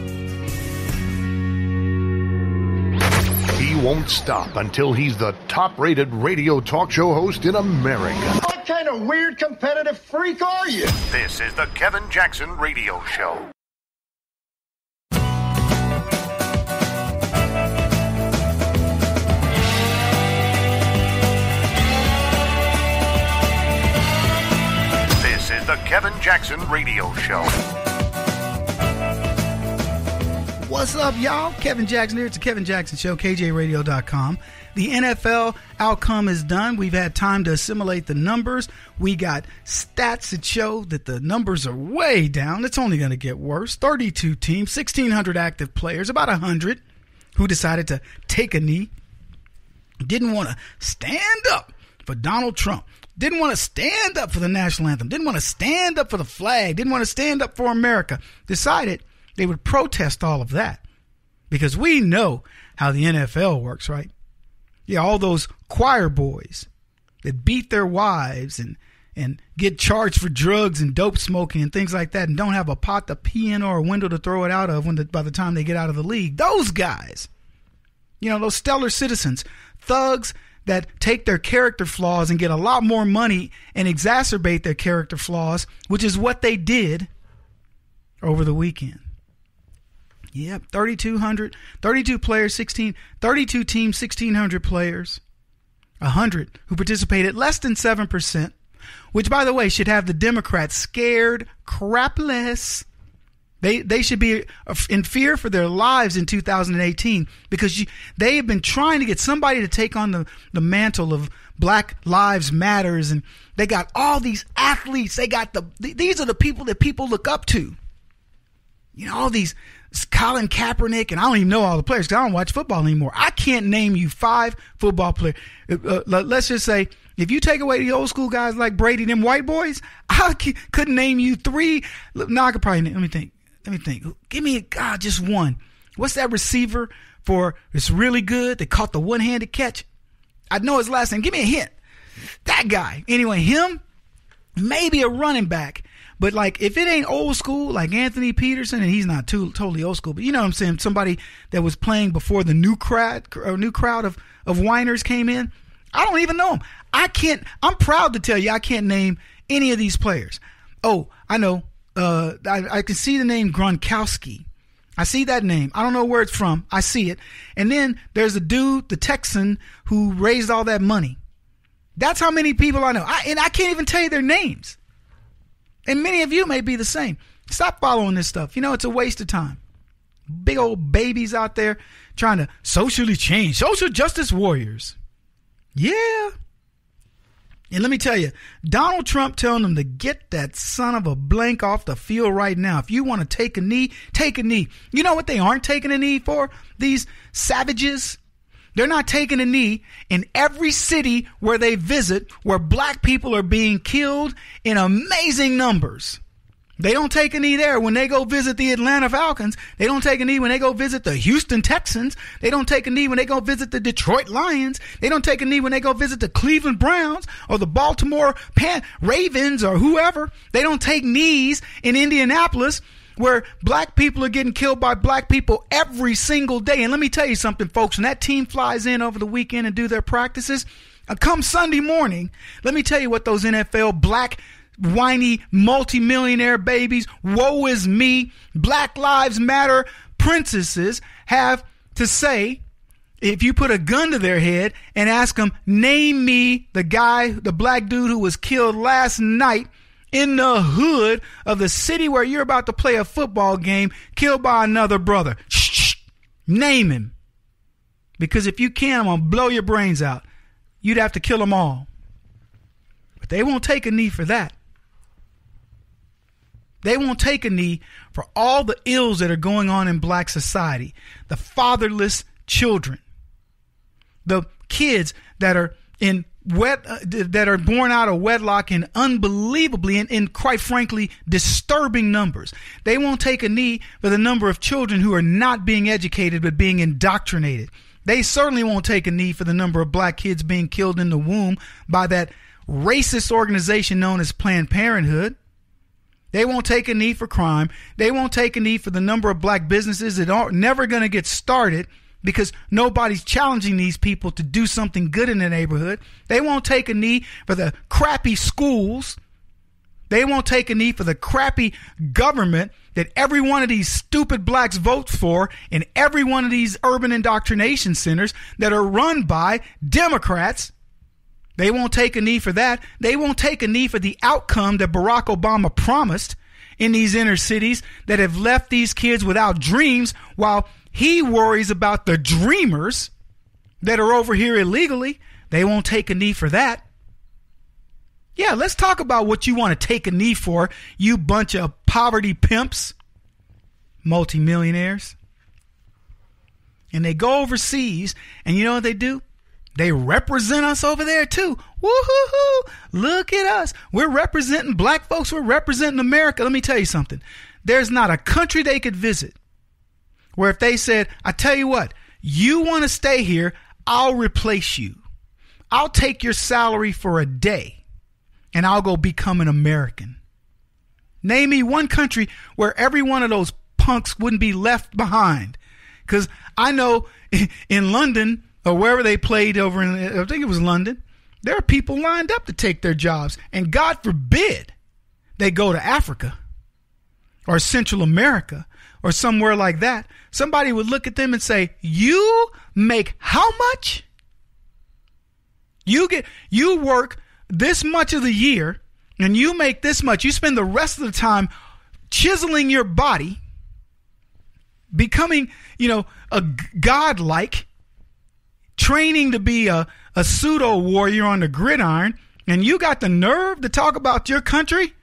He won't stop until he's the top-rated radio talk show host in America. What kind of weird competitive freak are you? This is the Kevin Jackson Radio Show. This is the Kevin Jackson Radio Show. What's up, y'all? Kevin Jackson here. It's the Kevin Jackson Show, KJRadio.com. The NFL outcome is done. We've had time to assimilate the numbers. We got stats that show that the numbers are way down. It's only going to get worse. 32 teams, 1,600 active players, about 100 who decided to take a knee. Didn't want to stand up for Donald Trump. Didn't want to stand up for the national anthem. Didn't want to stand up for the flag. Didn't want to stand up for America. Decided they would protest all of that because we know how the NFL works, right? Yeah, all those choir boys that beat their wives and get charged for drugs and dope smoking and things like that and don't have a pot to pee in or a window to throw it out of by the time they get out of the league. Those guys, those stellar citizens, thugs that take their character flaws and get a lot more money and exacerbate their character flaws, which is what they did over the weekend. Yep, 32 players, 32 teams, 1,600 players, 100 who participated, less than 7%, which, by the way, should have the Democrats scared crapless. They should be in fear for their lives in 2018 because they have been trying to get somebody to take on the mantle of Black Lives Matters, and they got all these athletes. They got these are the people that people look up to. All these Colin Kaepernick, and I don't even know all the players because I don't watch football anymore. I can't name you 5 football players. Let's just say, if you take away the old school guys like Brady, them white boys, I couldn't name you 3. No, I could probably let me think. Give me just one. What's that receiver for? It's really good. They caught the one-handed catch. I know his last name. Give me a hint. That guy. Anyway, him, maybe a running back. But if it ain't old school, like Anthony Peterson, and he's not totally old school, but you know what I'm saying, somebody that was playing before the new crowd of whiners came in, I don't even know him. I'm proud to tell you I can't name any of these players. Oh, I know. I can see the name Gronkowski. I see that name. I don't know where it's from. I see it. And then there's a dude, the Texan, who raised all that money. That's how many people I know. And I can't even tell you their names. And many of you may be the same. Stop following this stuff. It's a waste of time. Big old babies out there trying to socially change. Social justice warriors. Yeah. And let me tell you, Donald Trump telling them to get that son of a blank off the field right now. If you want to take a knee, take a knee. You know what they aren't taking a knee for? These savages. They're not taking a knee in every city where they visit where black people are being killed in amazing numbers. They don't take a knee there when they go visit the Atlanta Falcons. They don't take a knee when they go visit the Houston Texans. They don't take a knee when they go visit the Detroit Lions. They don't take a knee when they go visit the Cleveland Browns or the Baltimore Ravens or whoever. They don't take knees in Indianapolis where black people are getting killed by black people every single day. And let me tell you something, folks. When that team flies in over the weekend and do their practices, come Sunday morning, let me tell you what those NFL black whiny multimillionaire babies, woe is me, Black Lives Matter princesses have to say if you put a gun to their head and ask them, name me the guy, the black dude who was killed last night in the hood of the city where you're about to play a football game, killed by another brother. Shh, name him. Because if you can, I'm going to blow your brains out. You'd have to kill them all. But they won't take a knee for that. They won't take a knee for all the ills that are going on in black society. The fatherless children. The kids that are that are born out of wedlock in unbelievably and quite frankly disturbing numbers. They won't take a knee for the number of children who are not being educated but being indoctrinated. They certainly won't take a knee for the number of black kids being killed in the womb by that racist organization known as Planned Parenthood. They won't take a knee for crime. They won't take a knee for the number of black businesses that are never going to get started because nobody's challenging these people to do something good in the neighborhood. They won't take a knee for the crappy schools. They won't take a knee for the crappy government that every one of these stupid blacks votes for in every one of these urban indoctrination centers that are run by Democrats. They won't take a knee for that. They won't take a knee for the outcome that Barack Obama promised in these inner cities that have left these kids without dreams while he worries about the dreamers that are over here illegally. They won't take a knee for that. Yeah, let's talk about what you want to take a knee for, you bunch of poverty pimps, multimillionaires. And they go overseas, and you know what they do? They represent us over there too. Woo-hoo-hoo. Look at us. We're representing black folks. We're representing America. Let me tell you something. There's not a country they could visit where if they said, I tell you what, you want to stay here, I'll replace you. I'll take your salary for a day and I'll go become an American. Name me one country where every one of those punks wouldn't be left behind. Because I know in London, or wherever they played over in, I think it was London, there are people lined up to take their jobs. And God forbid they go to Africa or Central America or somewhere like that. Somebody would look at them and say, you make how much? You work this much of the year and you make this much. You spend the rest of the time chiseling your body, becoming, a godlike, training to be a pseudo warrior on the gridiron, and you got the nerve to talk about your country?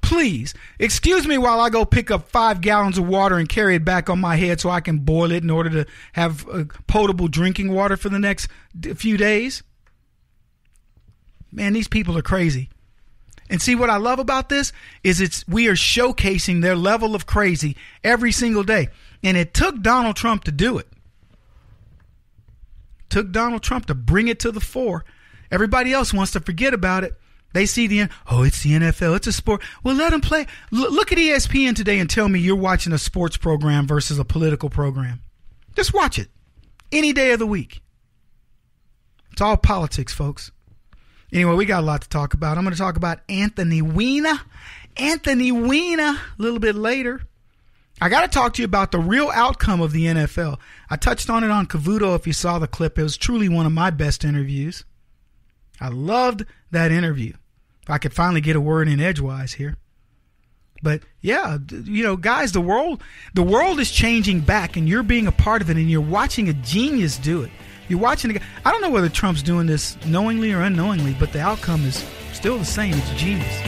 Please, excuse me while I go pick up 5 gallons of water and carry it back on my head so I can boil it in order to have potable drinking water for the next few days. Man, these people are crazy. And see, what I love about this is we are showcasing their level of crazy every single day. And it took Donald Trump to do it. Took Donald Trump to bring it to the fore. Everybody else wants to forget about it. They see it's the NFL, it's a sport. Well, let them play. Look at ESPN today and tell me you're watching a sports program versus a political program. Just watch it any day of the week. It's all politics, folks. Anyway, we got a lot to talk about. I'm going to talk about Anthony Weiner. Anthony Weiner a little bit later. I got to talk to you about the real outcome of the NFL. I touched on it on Cavuto if you saw the clip. It was truly one of my best interviews. I loved that interview. If I could finally get a word in edgewise here. But yeah, guys, the world is changing back and you're being a part of it and you're watching a genius do it. You're watching a guy. I don't know whether Trump's doing this knowingly or unknowingly, but the outcome is still the same. It's genius.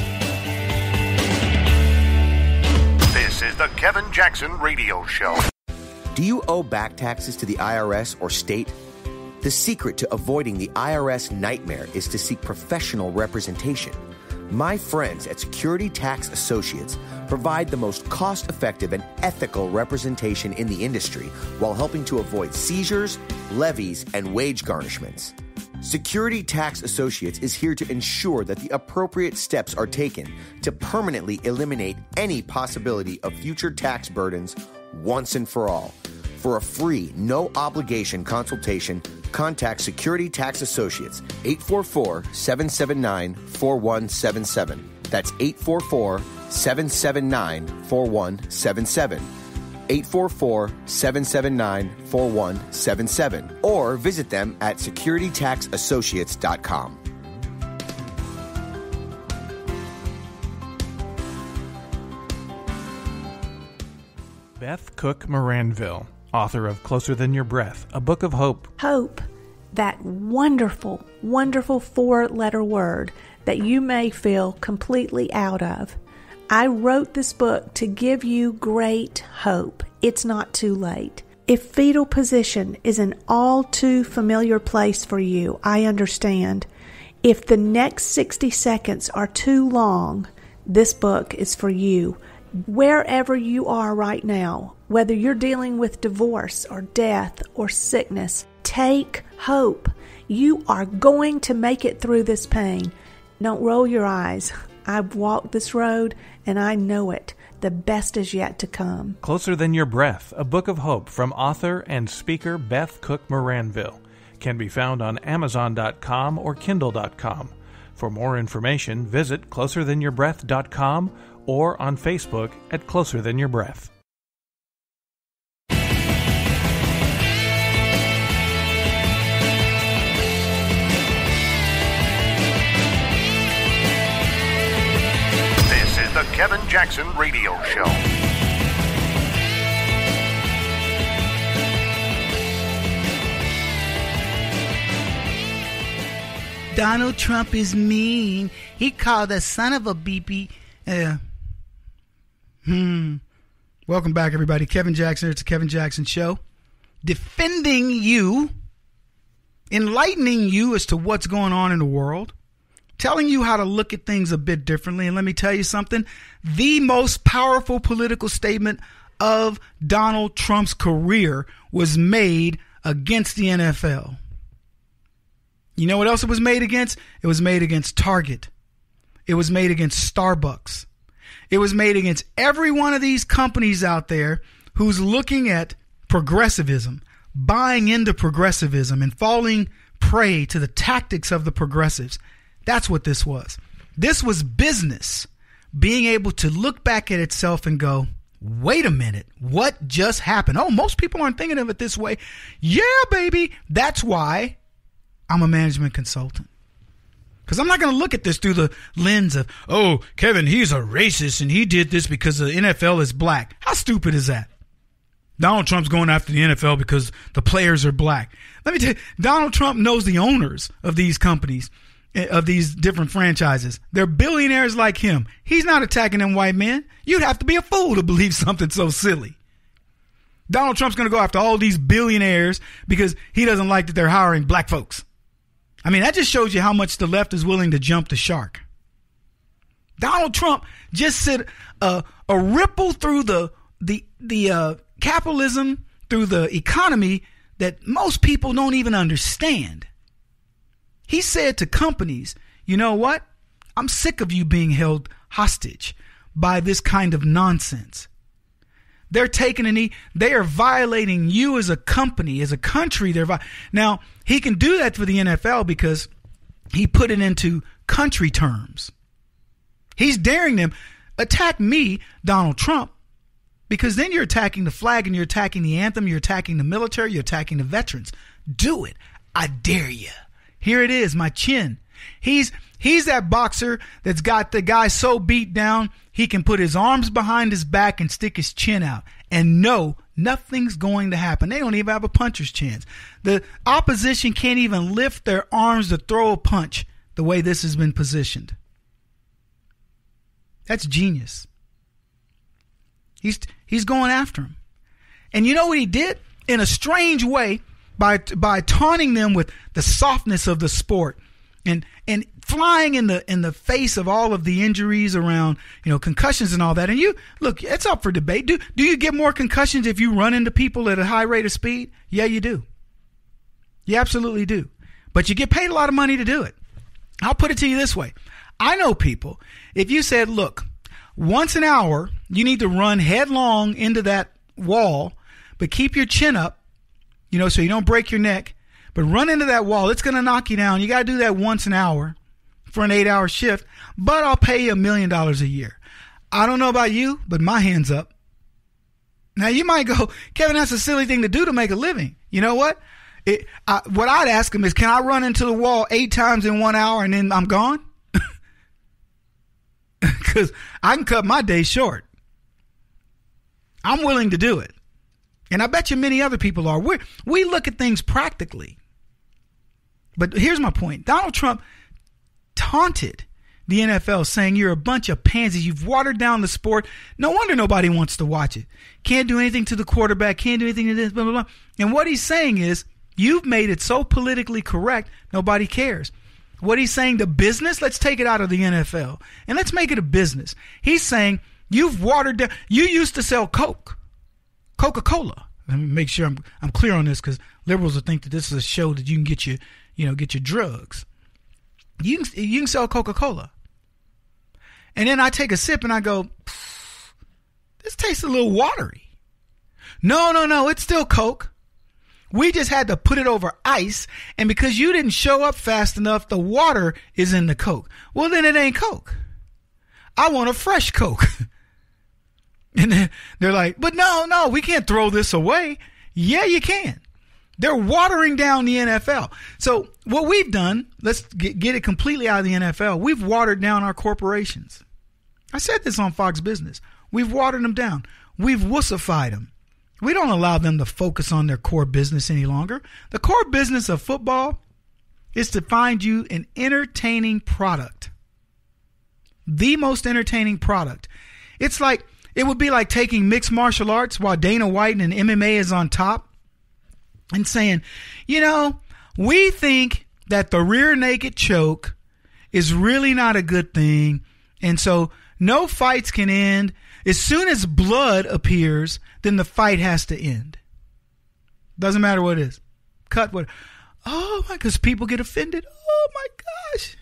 This is the Kevin Jackson Radio Show. Do you owe back taxes to the IRS or state? The secret to avoiding the IRS nightmare is to seek professional representation. My friends at Security Tax Associates provide the most cost-effective and ethical representation in the industry while helping to avoid seizures, levies, and wage garnishments. Security Tax Associates is here to ensure that the appropriate steps are taken to permanently eliminate any possibility of future tax burdens once and for all. For a free, no-obligation consultation, contact Security Tax Associates, 844-779-4177. That's 844-779-4177. 844-779-4177. Or visit them at securitytaxassociates.com. Beth Cook Moranville, author of Closer Than Your Breath, a book of hope. Hope, that wonderful, wonderful 4-letter word that you may feel completely out of. I wrote this book to give you great hope. It's not too late. If fetal position is an all too familiar place for you, I understand. If the next 60 seconds are too long, this book is for you. Wherever you are right now, whether you're dealing with divorce or death or sickness, take hope. You are going to make it through this pain. Don't roll your eyes. I've walked this road and I know it. The best is yet to come. Closer Than Your Breath, a book of hope from author and speaker Beth Cook Moranville, can be found on Amazon.com or Kindle.com. For more information, visit closerthanyourBreath.com or on Facebook at Closer Than Your Breath. This is the Kevin Jackson Radio Show. Donald Trump is mean. He called the son of a beepy. Welcome back, everybody. Kevin Jackson. It's the Kevin Jackson Show. Defending you, enlightening you as to what's going on in the world, telling you how to look at things a bit differently. And let me tell you something. The most powerful political statement of Donald Trump's career was made against the NFL. You know what else it was made against? It was made against Target. It was made against Starbucks. It was made against every one of these companies out there who's looking at progressivism, buying into progressivism, and falling prey to the tactics of the progressives. That's what this was. This was business being able to look back at itself and go, wait a minute, what just happened? Oh, most people aren't thinking of it this way. Yeah, baby. That's why I'm a management consultant. Because I'm not going to look at this through the lens of, oh, Kevin, he's a racist and he did this because the NFL is black. How stupid is that? Donald Trump's going after the NFL because the players are black. Let me tell you, Donald Trump knows the owners of these companies, of these different franchises. They're billionaires like him. He's not attacking them white men. You'd have to be a fool to believe something so silly. Donald Trump's going to go after all these billionaires because he doesn't like that they're hiring black folks. I mean, that just shows you how much the left is willing to jump the shark. Donald Trump just said a ripple through the capitalism, through the economy that most people don't even understand. He said to companies, you know what? I'm sick of you being held hostage by this kind of nonsense. They're taking a knee. They are violating you as a company, as a country. Now, he can do that for the NFL because he put it into country terms. He's daring them, attack me, Donald Trump, because then you're attacking the flag and you're attacking the anthem, you're attacking the military, you're attacking the veterans. Do it. I dare you. Here it is, my chin. He's that boxer that's got the guy so beat down he can put his arms behind his back and stick his chin out and know nothing's going to happen. They don't even have a puncher's chance. The opposition can't even lift their arms to throw a punch the way this has been positioned. That's genius. He's going after him. And you know what he did? In a strange way, by taunting them with the softness of the sport and flying in the face of all of the injuries around, concussions and all that. And you look, it's up for debate. Do you get more concussions if you run into people at a high rate of speed? Yeah, you do. You absolutely do. But you get paid a lot of money to do it. I'll put it to you this way. I know people, if you said, look, once an hour, you need to run headlong into that wall, but keep your chin up, so you don't break your neck, but run into that wall. It's going to knock you down. You got to do that once an hour for an 8-hour shift, but I'll pay you $1 million a year. I don't know about you, but my hand's up. Now you might go, Kevin, that's a silly thing to do to make a living. You know what? What I'd ask him is, can I run into the wall 8 times in 1 hour and then I'm gone? Because I can cut my day short. I'm willing to do it. And I bet you many other people are. We look at things practically. But here's my point. Donald Trump taunted the NFL saying you're a bunch of pansies. You've watered down the sport. No wonder nobody wants to watch it. Can't do anything to the quarterback. Can't do anything to this, blah, blah, blah. And what he's saying is, you've made it so politically correct, nobody cares. What he's saying to business, let's take it out of the NFL and let's make it a business. He's saying you've watered down. You used to sell Coca-Cola. Let me make sure I'm clear on this, because liberals will think that this is a show that you can get your drugs. You can sell Coca-Cola. And then I take a sip and I go, this tastes a little watery. No, it's still Coke. We just had to put it over ice, and because you didn't show up fast enough, the water is in the Coke. Well, then it ain't Coke. I want a fresh Coke. And then they're like, but no, we can't throw this away. Yeah, you can. They're watering down the NFL. So what we've done, let's get it completely out of the NFL. We've watered down our corporations. I said this on Fox Business. We've watered them down. We've wussified them. We don't allow them to focus on their core business any longer. The core business of football is to find you an entertaining product. The most entertaining product. It would be like taking mixed martial arts while Dana White and MMA is on top and saying, we think that the rear naked choke is really not a good thing. And so no fights can end. As soon as blood appears, then the fight has to end. Doesn't matter what it is. Cut what. Oh my, because people get offended. Oh my gosh.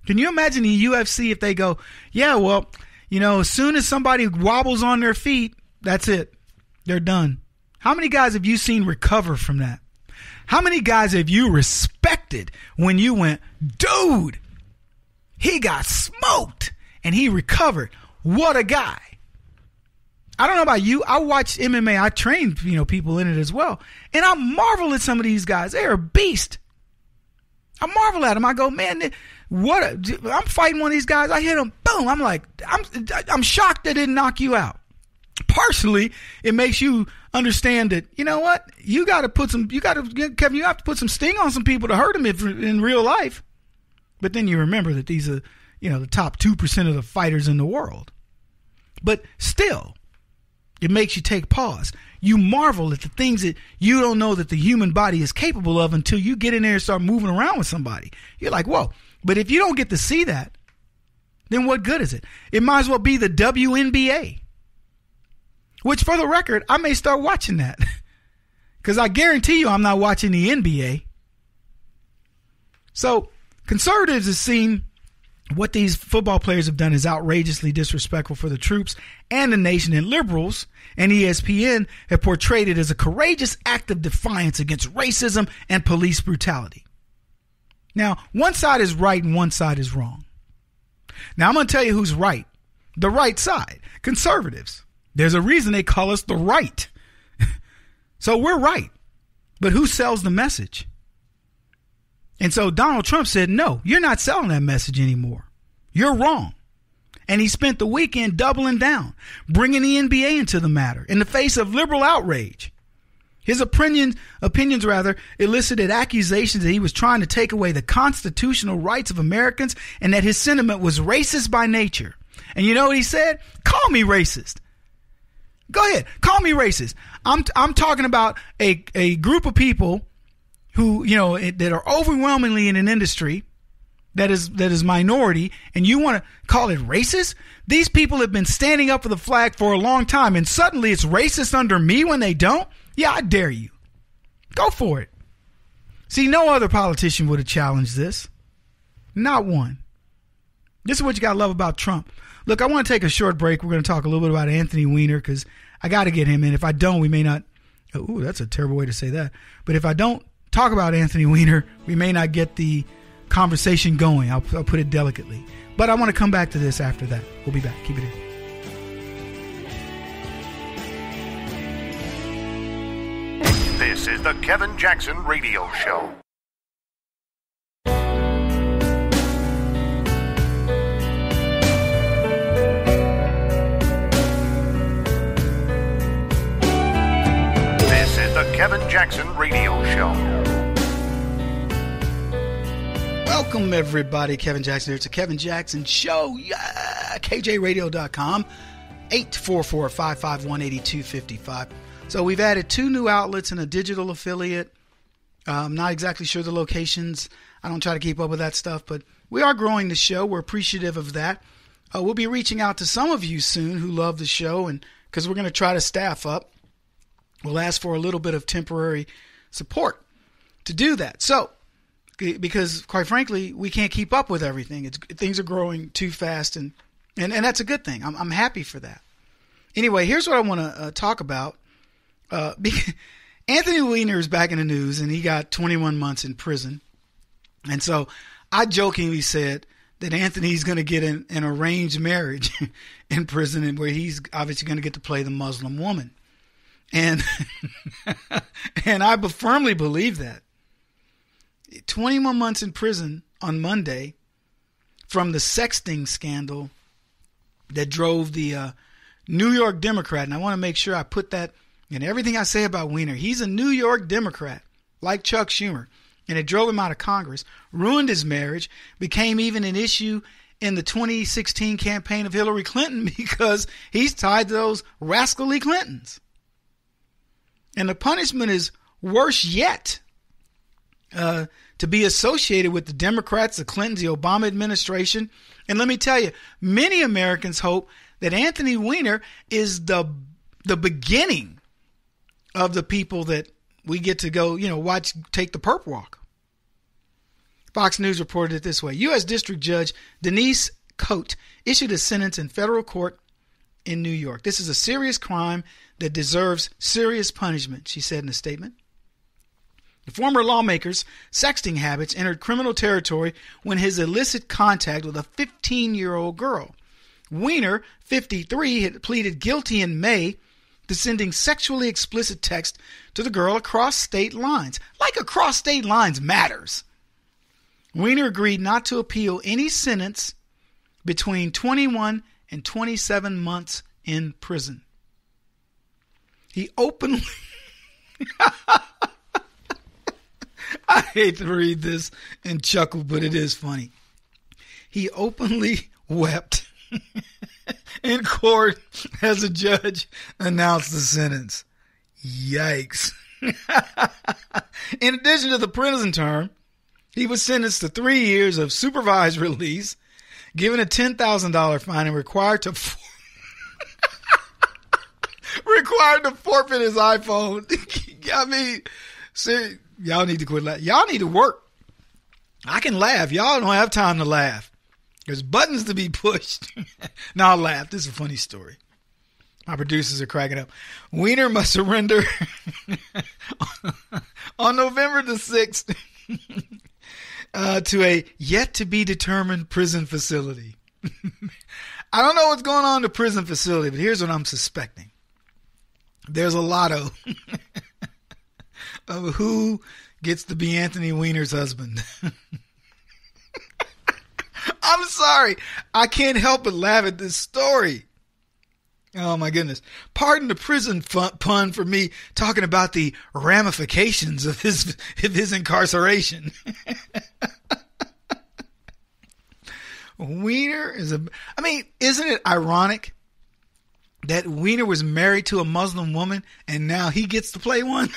Can you imagine the UFC if they go, yeah, well, as soon as somebody wobbles on their feet, that's it. They're done. How many guys have you seen recover from that? How many guys have you respected when you went, dude, he got smoked and he recovered? What a guy. I don't know about you. I watch MMA. I train, people in it as well. And I marvel at some of these guys. They're a beast. I marvel at them. I go, man, I'm fighting one of these guys. I hit him. Boom. I'm like, I'm shocked they didn't knock you out. Partially, it makes you understand that, you know what? You have to put some sting on some people to hurt them in real life. But then you remember that these are, the top 2% of the fighters in the world. But still, it makes you take pause. You marvel at the things that you don't know that the human body is capable of until you get in there and start moving around with somebody. You're like, whoa. But if you don't get to see that, then what good is it? It might as well be the WNBA. Which, for the record, I may start watching that. Because I guarantee you I'm not watching the NBA. So, conservatives have seen what these football players have done is outrageously disrespectful for the troops and the nation, and liberals and ESPN have portrayed it as a courageous act of defiance against racism and police brutality. Now, one side is right and one side is wrong. Now, I'm going to tell you who's right. The right side, conservatives. There's a reason they call us the right. So we're right. But who sells the message? And so Donald Trump said, no, you're not selling that message anymore. You're wrong. And he spent the weekend doubling down, bringing the NBA into the matter in the face of liberal outrage. His opinions elicited accusations that he was trying to take away the constitutional rights of Americans and that his sentiment was racist by nature. And you know what he said? Call me racist. Go ahead. Call me racist. I'm talking about a group of people who, that are overwhelmingly in an industry that is minority, and you want to call it racist? These people have been standing up for the flag for a long time, and suddenly it's racist under me when they don't? Yeah, I dare you. Go for it. See, no other politician would have challenged this. Not one. This is what you got to love about Trump. Look, I want to take a short break. We're going to talk a little bit about Anthony Weiner because I got to get him in. If I don't, we may not. Ooh, that's a terrible way to say that. But if I don't talk about Anthony Weiner, we may not get the conversation going. I'll put it delicately. But I want to come back to this after that. We'll be back. Keep it in. This is the Kevin Jackson Radio Show. This is the Kevin Jackson Radio Show. Welcome, everybody. Kevin Jackson here. It's a Kevin Jackson Show. Yeah. KJRadio.com. 844-551-8255. So we've added 2 new outlets and a digital affiliate. I'm not exactly sure the locations. I don't try to keep up with that stuff, but we are growing the show. We're appreciative of that. We'll be reaching out to some of you soon who love the show, and because we're going to try to staff up. We'll ask for a little bit of temporary support to do that. So, because quite frankly, we can't keep up with everything. Things are growing too fast, and that's a good thing. I'm happy for that. Anyway, here's what I want to talk about. Anthony Weiner is back in the news, and he got 21 months in prison. And so I jokingly said that Anthony's going to get an arranged marriage in prison, and where he's obviously going to get to play the Muslim woman. And and I firmly believe that. 21 months in prison on Monday from the sexting scandal that drove the New York Democrat. And I want to make sure I put that in everything I say about Weiner. He's a New York Democrat, like Chuck Schumer. And it drove him out of Congress, ruined his marriage, became even an issue in the 2016 campaign of Hillary Clinton because he's tied to those rascally Clintons. And the punishment is worse yet. To be associated with the Democrats, the Clintons, the Obama administration. And let me tell you, many Americans hope that Anthony Weiner is the beginning of the people that we get to go, watch take the perp walk. Fox News reported it this way. U.S. District Judge Denise Cote issued a sentence in federal court in New York. This is a serious crime that deserves serious punishment, she said in a statement. The former lawmaker's sexting habits entered criminal territory when his illicit contact with a 15-year-old girl. Weiner, 53, had pleaded guilty in May to sending sexually explicit text to the girl across state lines. Like across state lines matters. Weiner agreed not to appeal any sentence between 21 and 27 months in prison. He openly... I hate to read this and chuckle, but it is funny. He openly wept in court as a judge announced the sentence. Yikes. In addition to the prison term, he was sentenced to 3 years of supervised release, given a $10,000 fine, and required to forfeit his iPhone. I mean, see, y'all need to quit laughing. Y'all need to work. I can laugh. Y'all don't have time to laugh. There's buttons to be pushed. Now I'll laugh. This is a funny story. My producers are cracking up. Weiner must surrender on November the 6th to a yet-to-be-determined prison facility. I don't know what's going on in the prison facility, but here's what I'm suspecting. There's a lotto of who gets to be Anthony Weiner's husband. I'm sorry. I can't help but laugh at this story. Oh, my goodness. Pardon the prison pun for me talking about the ramifications of his incarceration. Weiner is isn't it ironic that Weiner was married to a Muslim woman and now he gets to play one?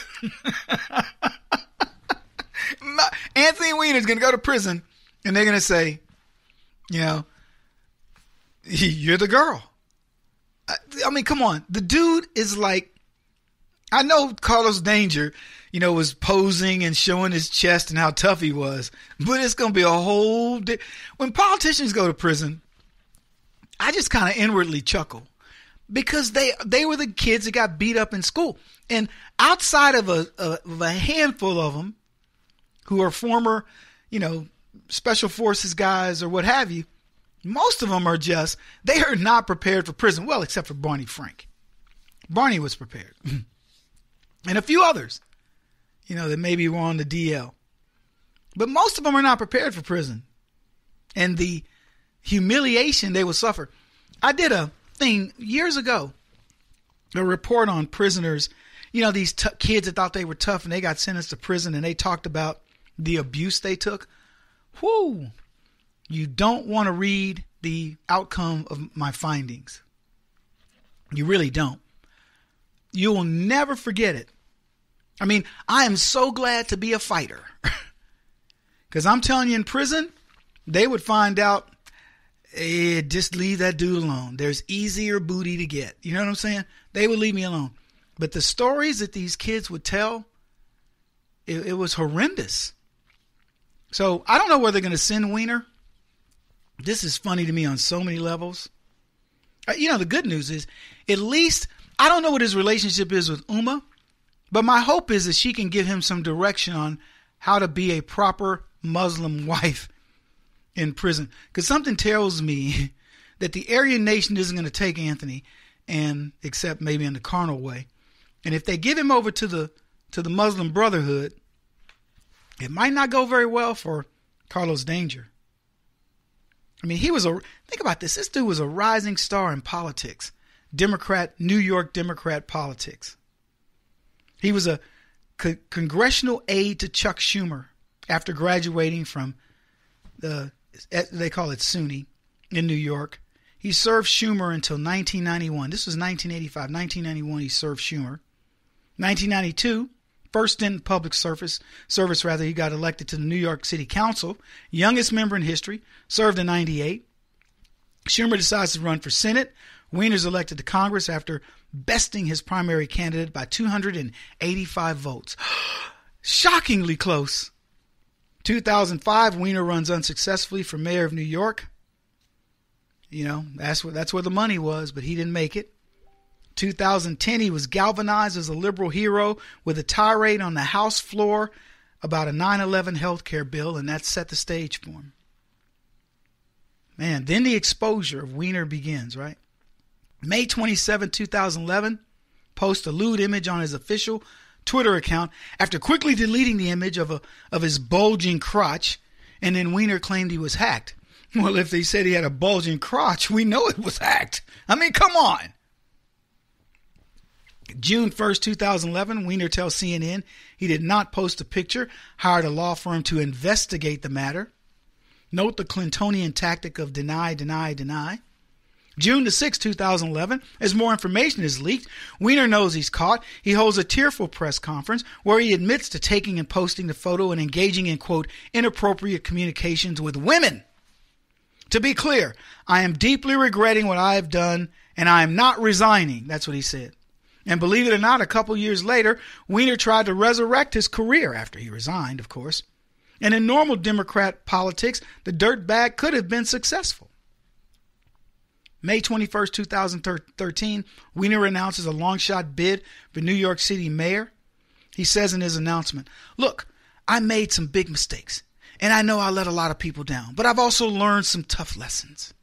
Anthony Weiner is going to go to prison And they're going to say, you know, you're the girl. I mean, come on. The dude is like, I know Carlos Danger, you know, was posing and showing his chest and how tough he was, but it's going to be a whole when politicians go to prison, I just kind of inwardly chuckle because they were the kids that got beat up in school. And outside of a handful of them who are former, you know, special forces guys or what have you, most of them they are not prepared for prison. Well, except for Barney Frank. Barney was prepared. And a few others, you know, that maybe were on the DL. But most of them are not prepared for prison. And the humiliation they will suffer. I did a thing years ago, a report on prisoners, you know, these kids that thought they were tough and they got sentenced to prison, and they talked about the abuse they took. Whoo! You don't want to read the outcome of my findings. You really don't. You will never forget it. I mean, I am so glad to be a fighter. Because I'm telling you, in prison, they would find out, just leave that dude alone. There's easier booty to get. You know what I'm saying? They would leave me alone. But the stories that these kids would tell, it was horrendous. So I don't know where they're going to send Weiner. This is funny to me on so many levels. You know, the good news is, at least, I don't know what his relationship is with Uma, but my hope is that she can give him some direction on how to be a proper Muslim wife in prison. Because something tells me that the Aryan nation isn't going to take Anthony, and except maybe in the carnal way. And if they give him over to the Muslim Brotherhood, it might not go very well for Carlos Danger. I mean, think about this. This dude was a rising star in politics. New York Democrat politics. He was a congressional aide to Chuck Schumer after graduating from they call it SUNY in New York. He served Schumer until 1991. This was 1985. 1991, he served Schumer. 1992, first in public service, he got elected to the New York City Council, youngest member in history, served in 98. Schumer decides to run for Senate. Weiner's elected to Congress after besting his primary candidate by 285 votes. Shockingly close. 2005, Weiner runs unsuccessfully for mayor of New York. You know, that's where the money was, but he didn't make it. 2010, he was galvanized as a liberal hero with a tirade on the House floor about a 9/11 healthcare bill, and that set the stage for him. Man, then the exposure of Weiner begins, right? May 27, 2011, posts a lewd image on his official Twitter account after quickly deleting the image of his bulging crotch, and then Weiner claimed he was hacked. Well, if they said he had a bulging crotch, we know it was hacked. I mean, come on. June 1st, 2011, Weiner tells CNN he did not post a picture, hired a law firm to investigate the matter. Note the Clintonian tactic of deny, deny, deny. June the 6th, 2011, as more information is leaked, Weiner knows he's caught. He holds a tearful press conference where he admits to taking and posting the photo and engaging in, quote, inappropriate communications with women. To be clear, I am deeply regretting what I have done, and I am not resigning. That's what he said. And believe it or not, a couple years later, Weiner tried to resurrect his career after he resigned, of course. And in normal Democrat politics, the dirtbag could have been successful. May 21st, 2013, Weiner announces a long-shot bid for New York City mayor. He says in his announcement, "Look, I made some big mistakes, and I know I let a lot of people down, but I've also learned some tough lessons."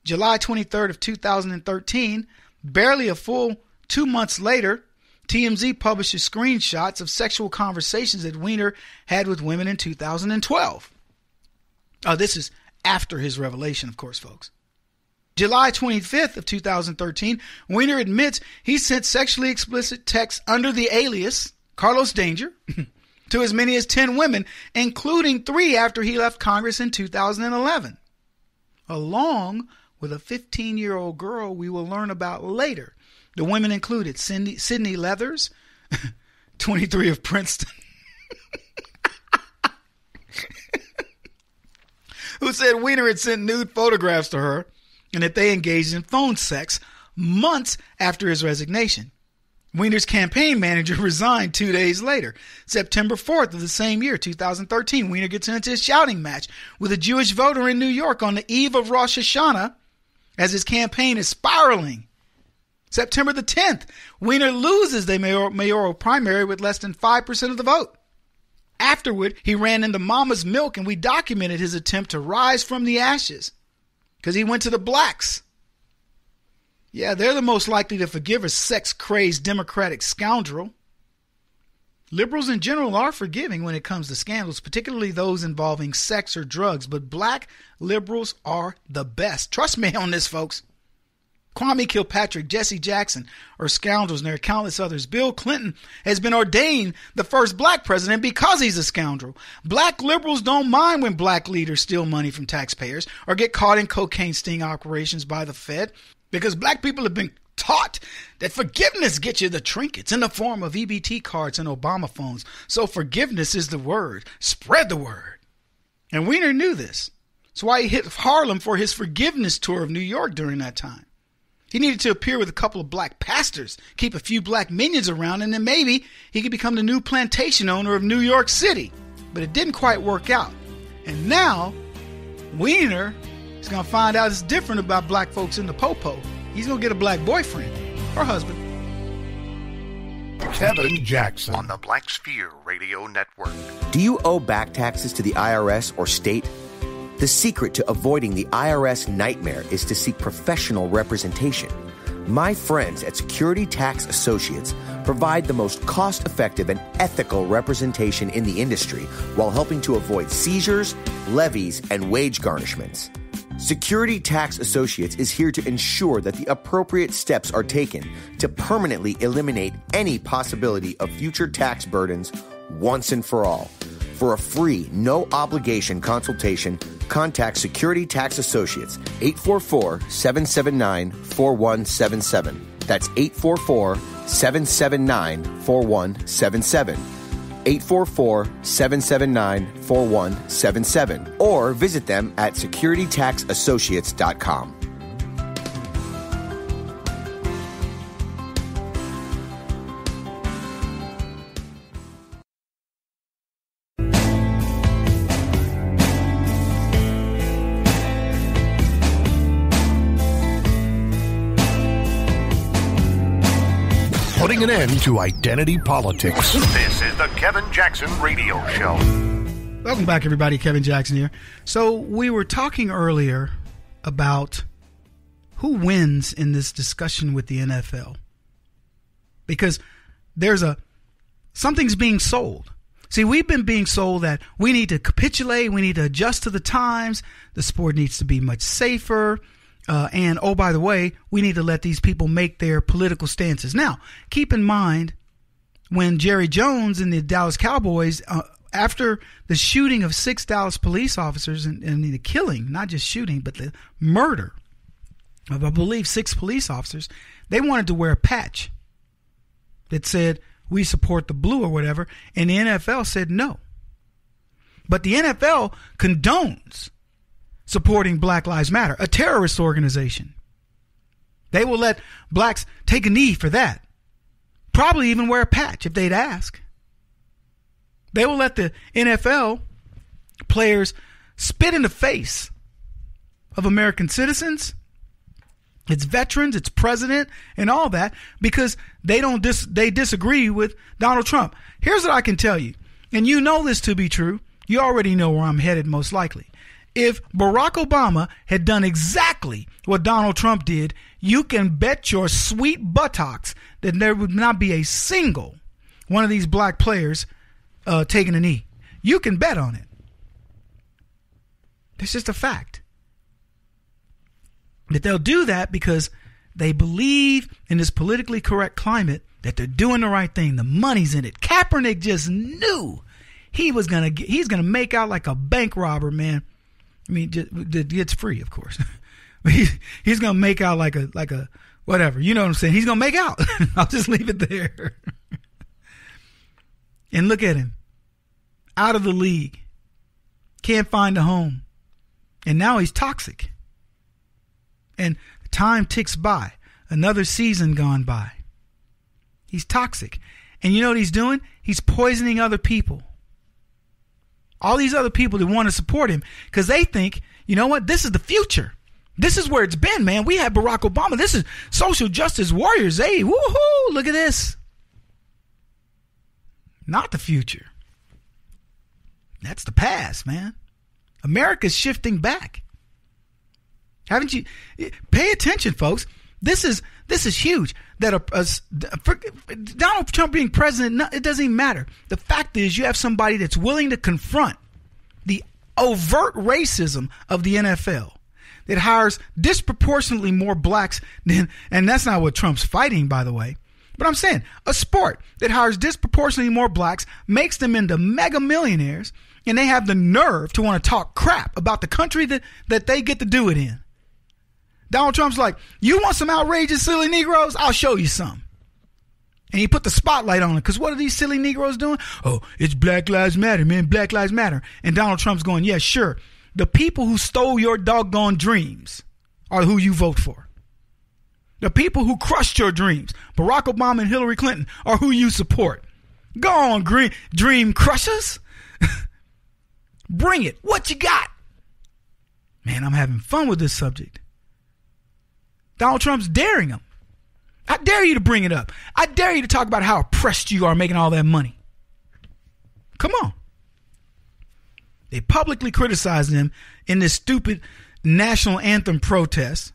July 23rd of 2013, barely a full 2 months later, TMZ publishes screenshots of sexual conversations that Weiner had with women in 2012. This is after his revelation, of course, folks. July 25th of 2013, Weiner admits he sent sexually explicit texts under the alias Carlos Danger to as many as 10 women, including 3 after he left Congress in 2011, along with a 15-year-old girl we will learn about later. The women included Sydney Leathers, 23 of Princeton, who said Weiner had sent nude photographs to her and that they engaged in phone sex months after his resignation. Weiner's campaign manager resigned 2 days later. September 4th of the same year, 2013, Weiner gets into a shouting match with a Jewish voter in New York on the eve of Rosh Hashanah as his campaign is spiraling. September the 10th, Weiner loses the mayoral primary with less than 5% of the vote. Afterward, he ran into Mama's Milk, and we documented his attempt to rise from the ashes because he went to the blacks. Yeah, they're the most likely to forgive a sex-crazed Democratic scoundrel. Liberals in general are forgiving when it comes to scandals, particularly those involving sex or drugs, but black liberals are the best. Trust me on this, folks. Kwame Kilpatrick, Jesse Jackson are scoundrels, and there are countless others. Bill Clinton has been ordained the first black president because he's a scoundrel. Black liberals don't mind when black leaders steal money from taxpayers or get caught in cocaine sting operations by the Fed, because black people have been taught that forgiveness gets you the trinkets in the form of EBT cards and Obama phones. So forgiveness is the word. Spread the word. And Weiner knew this. That's why he hit Harlem for his forgiveness tour of New York during that time. He needed to appear with a couple of black pastors, keep a few black minions around, and then maybe he could become the new plantation owner of New York City. But it didn't quite work out. And now, Weiner is going to find out it's different about black folks in the popo. He's going to get a black boyfriend or husband. Kevin Jackson on the Black Sphere Radio Network. Do you owe back taxes to the IRS or state? The secret to avoiding the IRS nightmare is to seek professional representation. My friends at Security Tax Associates provide the most cost-effective and ethical representation in the industry while helping to avoid seizures, levies, and wage garnishments. Security Tax Associates is here to ensure that the appropriate steps are taken to permanently eliminate any possibility of future tax burdens once and for all. For a free, no-obligation consultation, contact Security Tax Associates, 844-779-4177. That's 844-779-4177. 844-779-4177. Or visit them at securitytaxassociates.com. Putting an end to identity politics. This is the Kevin Jackson Radio Show. Welcome back, everybody. Kevin Jackson here. So we were talking earlier about who wins in this discussion with the NFL. Because something's being sold. See, we've been being sold that we need to capitulate, we need to adjust to the times, the sport needs to be much safer. And, oh, by the way, we need to let these people make their political stances. Now, keep in mind, when Jerry Jones and the Dallas Cowboys, after the shooting of 6 Dallas police officers and the killing, not just shooting, but the murder of, I believe, 6 police officers, they wanted to wear a patch that said, we support the blue or whatever, and the NFL said no. But the NFL condones supporting Black Lives Matter, a terrorist organization. They will let blacks take a knee for that. Probably even wear a patch if they'd ask. They will let the NFL players spit in the face of American citizens, its veterans, its president, and all that because they disagree with Donald Trump. Here's what I can tell you, and you know this to be true. You already know where I'm headed most likely. If Barack Obama had done exactly what Donald Trump did, you can bet your sweet buttocks that there would not be a single one of these black players taking a knee. You can bet on it. It's just a fact. That they'll do that because they believe in this politically correct climate that they're doing the right thing. The money's in it. Kaepernick just knew he's gonna make out like a bank robber, man. I mean, it's free, of course. He's gonna make out like a whatever. You know what I'm saying? He's gonna make out. I'll just leave it there. And look at him, out of the league, can't find a home. And now he's toxic. And time ticks by. Another season gone by. He's toxic. And you know what he's doing? He's poisoning other people. All these other people that want to support him because they think, you know what? This is the future. This is where it's been, man. We had Barack Obama. This is social justice warriors. Hey, woohoo, look at this. Not the future. That's the past, man. America's shifting back. Haven't you? Pay attention, folks. This is huge. That Donald Trump being president, it doesn't even matter. The fact is, you have somebody that's willing to confront the overt racism of the NFL, that hires disproportionately more blacks than, and that's not what Trump's fighting, by the way. But I'm saying a sport that hires disproportionately more blacks, makes them into mega millionaires, and they have the nerve to want to talk crap about the country that they get to do it in. Donald Trump's like, you want some outrageous, silly Negroes? I'll show you some. And he put the spotlight on it because what are these silly Negroes doing? Oh, it's Black Lives Matter, man. Black Lives Matter. And Donald Trump's going, yeah, sure. The people who stole your doggone dreams are who you vote for. The people who crushed your dreams, Barack Obama and Hillary Clinton, are who you support. Go on, dream crushers. Bring it. What you got? Man, I'm having fun with this subject. Donald Trump's daring him. I dare you to bring it up. I dare you to talk about how oppressed you are making all that money. Come on. They publicly criticized him in this stupid national anthem protest.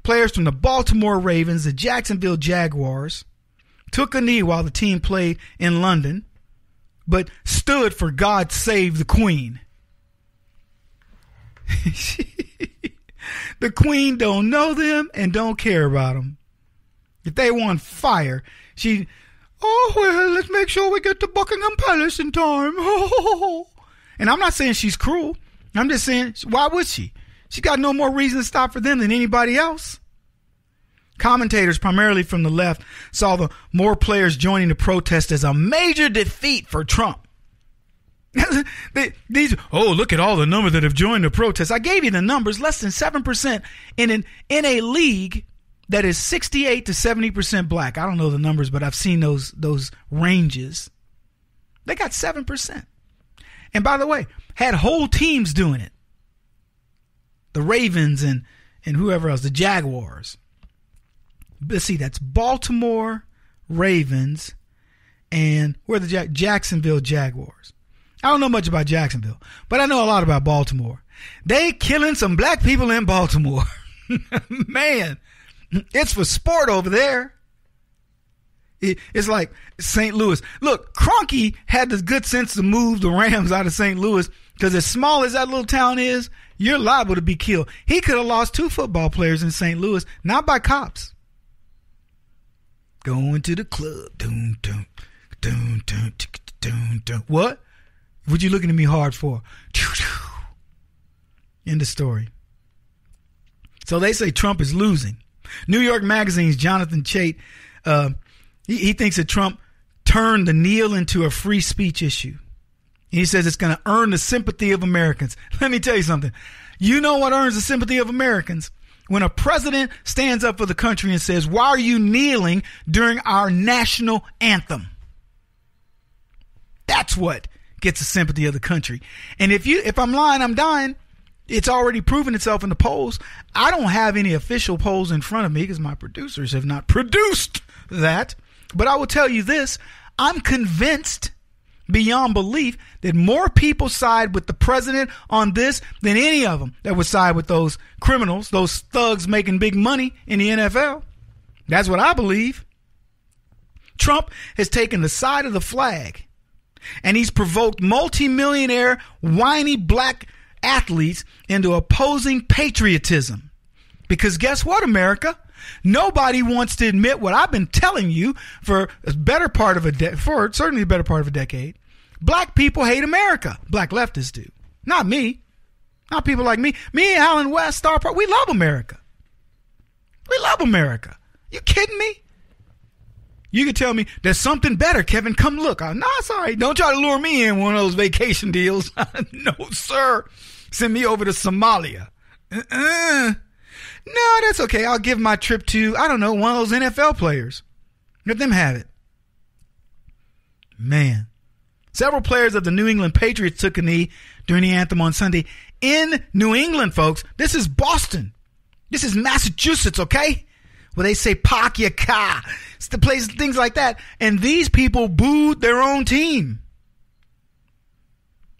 Players from the Baltimore Ravens, the Jacksonville Jaguars, took a knee while the team played in London, but stood for God Save the Queen. The Queen don't know them and don't care about them. If they want fire, let's make sure we get to Buckingham Palace in time. And I'm not saying she's cruel. I'm just saying, why would she? She got no more reason to stop for them than anybody else. Commentators, primarily from the left, saw the more players joining the protest as a major defeat for Trump. Look at all the numbers that have joined the protest. I gave you the numbers, less than 7% in a league that is 68 to 70% black. I don't know the numbers, but I've seen those ranges. They got 7%. And by the way, had whole teams doing it. The Ravens and whoever else, the Jaguars. Let's see, that's Baltimore Ravens and where the Jacksonville Jaguars. I don't know much about Jacksonville, but I know a lot about Baltimore. They killing some black people in Baltimore. Man, it's for sport over there. It's like St. Louis. Look, Kroenke had the good sense to move the Rams out of St. Louis because as small as that little town is, you're liable to be killed. He could have lost 2 football players in St. Louis, not by cops. Going to the club. Dun, dun, dun, dun, dun, dun. What? What you looking at me hard for? End of story. So they say Trump is losing. New York Magazine's Jonathan Chait, he thinks that Trump turned the kneel into a free speech issue. He says it's going to earn the sympathy of Americans. Let me tell you something. You know what earns the sympathy of Americans? When a president stands up for the country and says, why are you kneeling during our national anthem? That's what gets the sympathy of the country. And if I'm lying, I'm dying. It's already proven itself in the polls. I don't have any official polls in front of me because my producers have not produced that. But I will tell you this. I'm convinced beyond belief that more people side with the president on this than any of them that would side with those criminals, those thugs making big money in the NFL. That's what I believe. Trump has taken the side of the flag, and he's provoked multimillionaire, whiny black athletes into opposing patriotism. Because guess what, America? Nobody wants to admit what I've been telling you for a better part of certainly a better part of a decade. Black people hate America. Black leftists do. Not me. Not people like me. Me and Alan West, Star Park, we love America. We love America. You kidding me? You can tell me there's something better, Kevin. Come look. No, it's all right. Don't try to lure me in one of those vacation deals. No, sir. Send me over to Somalia. No, that's okay. I'll give my trip to, I don't know, one of those NFL players. Let them have it. Man. Several players of the New England Patriots took a knee during the anthem on Sunday. In New England, folks, this is Boston. This is Massachusetts, okay? Where they say, park your car. It's the place, things like that. And these people booed their own team.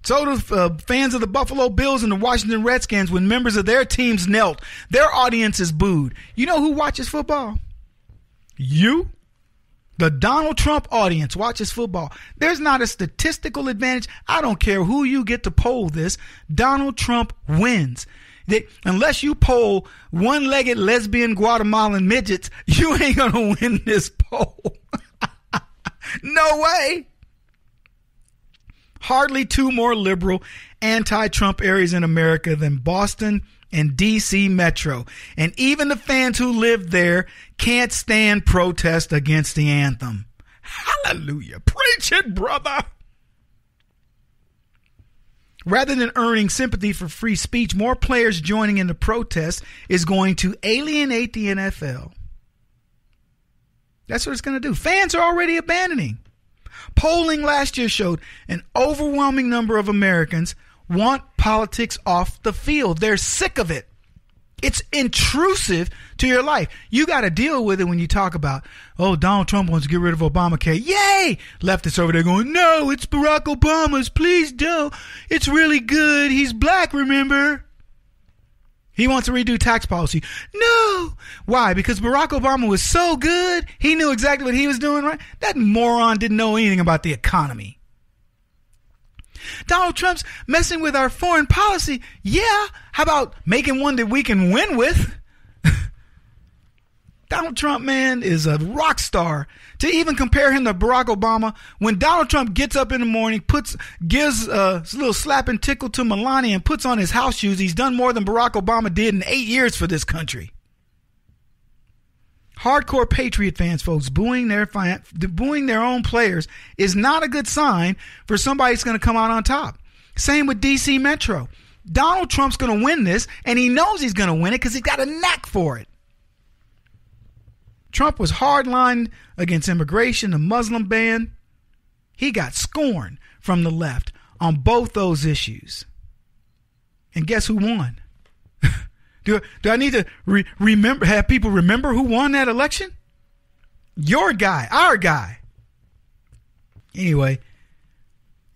So do fans of the Buffalo Bills and the Washington Redskins, when members of their teams knelt, their audiences booed. You know who watches football? You? The Donald Trump audience watches football. There's not a statistical advantage. I don't care who you get to poll this. Donald Trump wins. Unless you poll one-legged lesbian Guatemalan midgets, you ain't going to win this poll. No way. Hardly two more liberal, anti-Trump areas in America than Boston and D.C. Metro. And even the fans who live there can't stand protest against the anthem. Hallelujah. Preach it, brother. Rather than earning sympathy for free speech, more players joining in the protest is going to alienate the NFL. That's what it's going to do. Fans are already abandoning. Polling last year showed an overwhelming number of Americans want politics off the field. They're sick of it. It's intrusive to your life. You got to deal with it when you talk about, oh, Donald Trump wants to get rid of Obamacare. Yay! Leftists over there going, no, it's Barack Obama's. Please don't. It's really good. He's black, remember? He wants to redo tax policy. No. Why? Because Barack Obama was so good. He knew exactly what he was doing, right? That moron didn't know anything about the economy. Donald Trump's messing with our foreign policy. Yeah. How about making one that we can win with? Donald Trump, man, is a rock star. To even compare him to Barack Obama, when Donald Trump gets up in the morning, gives a little slap and tickle to Melania and puts on his house shoes, he's done more than Barack Obama did in 8 years for this country. Hardcore Patriot fans, folks, booing their own players is not a good sign for somebody that's going to come out on top. Same with D.C. Metro. Donald Trump's going to win this, and he knows he's going to win it because he's got a knack for it. Trump was hardline against immigration, the Muslim ban. He got scorned from the left on both those issues. And guess who won? Do I need to have people remember who won that election? Your guy, our guy. Anyway,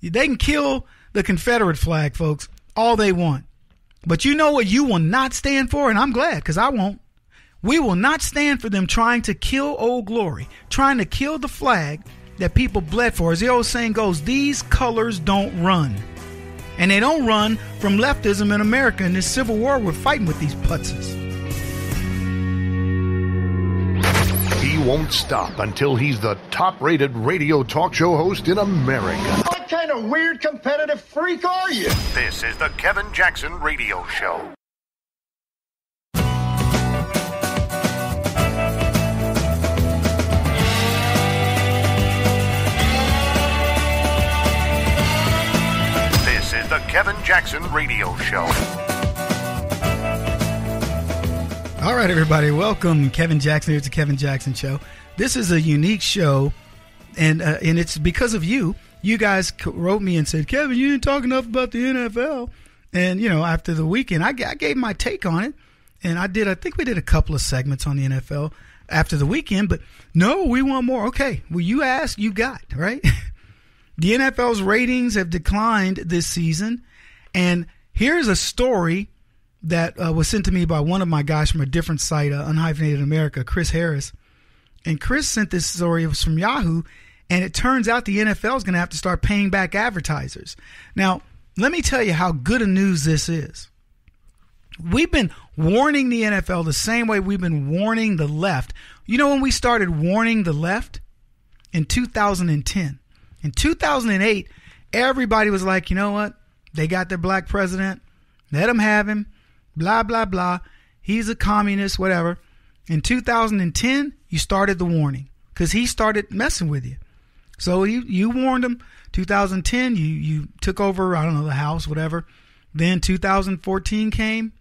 they can kill the Confederate flag, folks, all they want. But you know what you will not stand for? And I'm glad, because I won't. We will not stand for them trying to kill Old Glory, trying to kill the flag that people bled for. As the old saying goes, these colors don't run. And they don't run from leftism in America. In this Civil War, we're fighting with these putzes. He won't stop until he's the top-rated radio talk show host in America. What kind of weird competitive freak are you? This is the Kevin Jackson Radio Show. This is the Kevin Jackson Radio Show. All right, everybody, welcome. Kevin Jackson. It's the Kevin Jackson Show. This is a unique show, and it's because of you. You guys wrote me and said, Kevin, you didn't talk enough about the NFL. And, you know, after the weekend, I gave my take on it, and I think we did a couple of segments on the NFL after the weekend, but no, we want more. Okay, well, you asked, you got, right? The NFL's ratings have declined this season, and here's a story that was sent to me by one of my guys from a different site, Unhyphenated America, Chris Harris. And Chris sent this story. It was from Yahoo, and it turns out the NFL is going to have to start paying back advertisers. Now, let me tell you how good a news this is. We've been warning the NFL the same way we've been warning the left. You know when we started warning the left? In 2010. In 2008, everybody was like, you know what? They got their black president. Let them have him. Blah, blah, blah. He's a communist, whatever. In 2010, you started the warning because he started messing with you. So you warned him. 2010, you took over, I don't know, the House, whatever. Then 2014 came.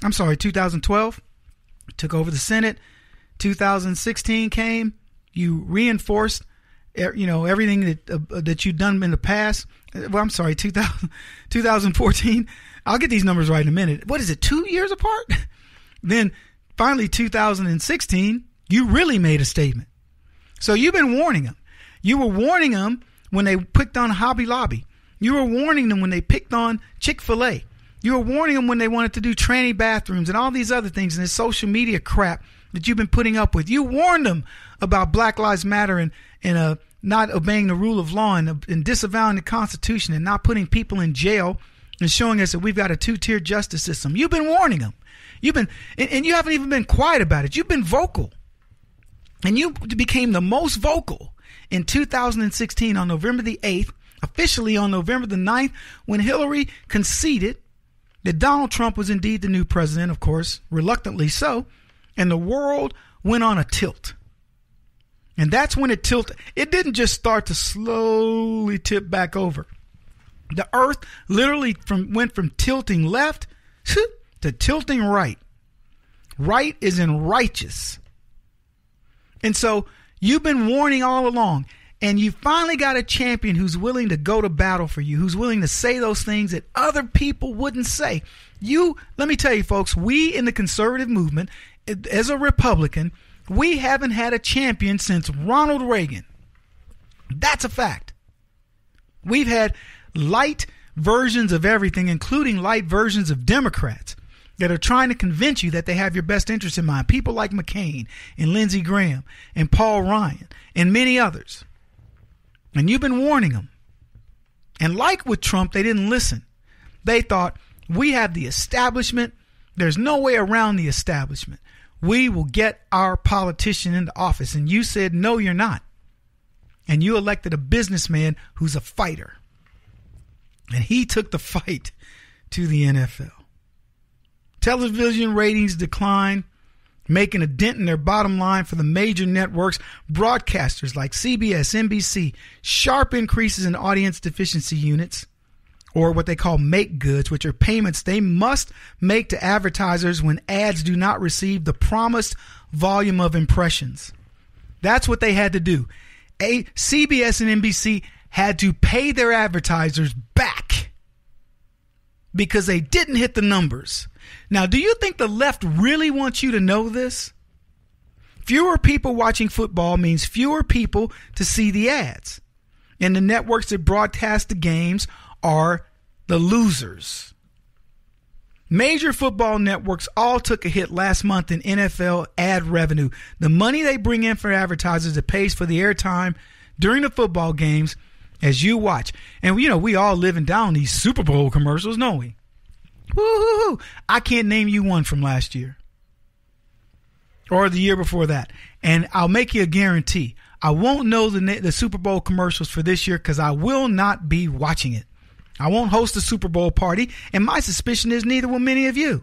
2012. Took over the Senate. 2016 came. You reinforced, everything that you've done in the past. Well, 2014. I'll get these numbers right in a minute. What is it, 2 years apart? Then finally 2016, you really made a statement. So you've been warning them. You were warning them when they picked on Hobby Lobby. You were warning them when they picked on Chick-fil-A. You were warning them when they wanted to do tranny bathrooms and all these other things and this social media crap that you've been putting up with. You warned them about Black Lives Matter and not obeying the rule of law and disavowing the Constitution and not putting people in jail and showing us that we've got a two-tier justice system. You've been warning them. And you haven't even been quiet about it. You've been vocal. And you became the most vocal in 2016 on November the 8th, officially on November the 9th, when Hillary conceded that Donald Trump was indeed the new president, of course, reluctantly so, and the world went on a tilt. And that's when it tilted. It didn't just start to slowly tip back over. The earth literally went from tilting left to tilting right. Right is in righteous. And so you've been warning all along, and you finally got a champion who's willing to go to battle for you, who's willing to say those things that other people wouldn't say. Let me tell you, folks, we in the conservative movement, as a Republican, we haven't had a champion since Ronald Reagan. That's a fact. We've had light versions of everything, including light versions of Democrats that are trying to convince you that they have your best interest in mind. People like McCain and Lindsey Graham and Paul Ryan and many others. And you've been warning them. And like with Trump, they didn't listen. They thought, we have the establishment. There's no way around the establishment. We will get our politician into office. And you said, no, you're not. And you elected a businessman who's a fighter. And he took the fight to the NFL. Television ratings decline, making a dent in their bottom line for the major networks. Broadcasters like CBS, NBC, sharp increases in audience deficiency units, or what they call make goods, which are payments they must make to advertisers when ads do not receive the promised volume of impressions. That's what they had to do. CBS and NBC had to pay their advertisers back because they didn't hit the numbers. Now, do you think the left really wants you to know this? Fewer people watching football means fewer people to see the ads. And the networks that broadcast the games are the losers. Major football networks all took a hit last month in NFL ad revenue. The money they bring in for advertisers that pays for the airtime during the football games as you watch. And, we all living down these Super Bowl commercials, don't we? Woo-hoo-hoo. I can't name you one from last year or the year before that. And I'll make you a guarantee. I won't know the Super Bowl commercials for this year because I will not be watching it. I won't host a Super Bowl party, and my suspicion is neither will many of you.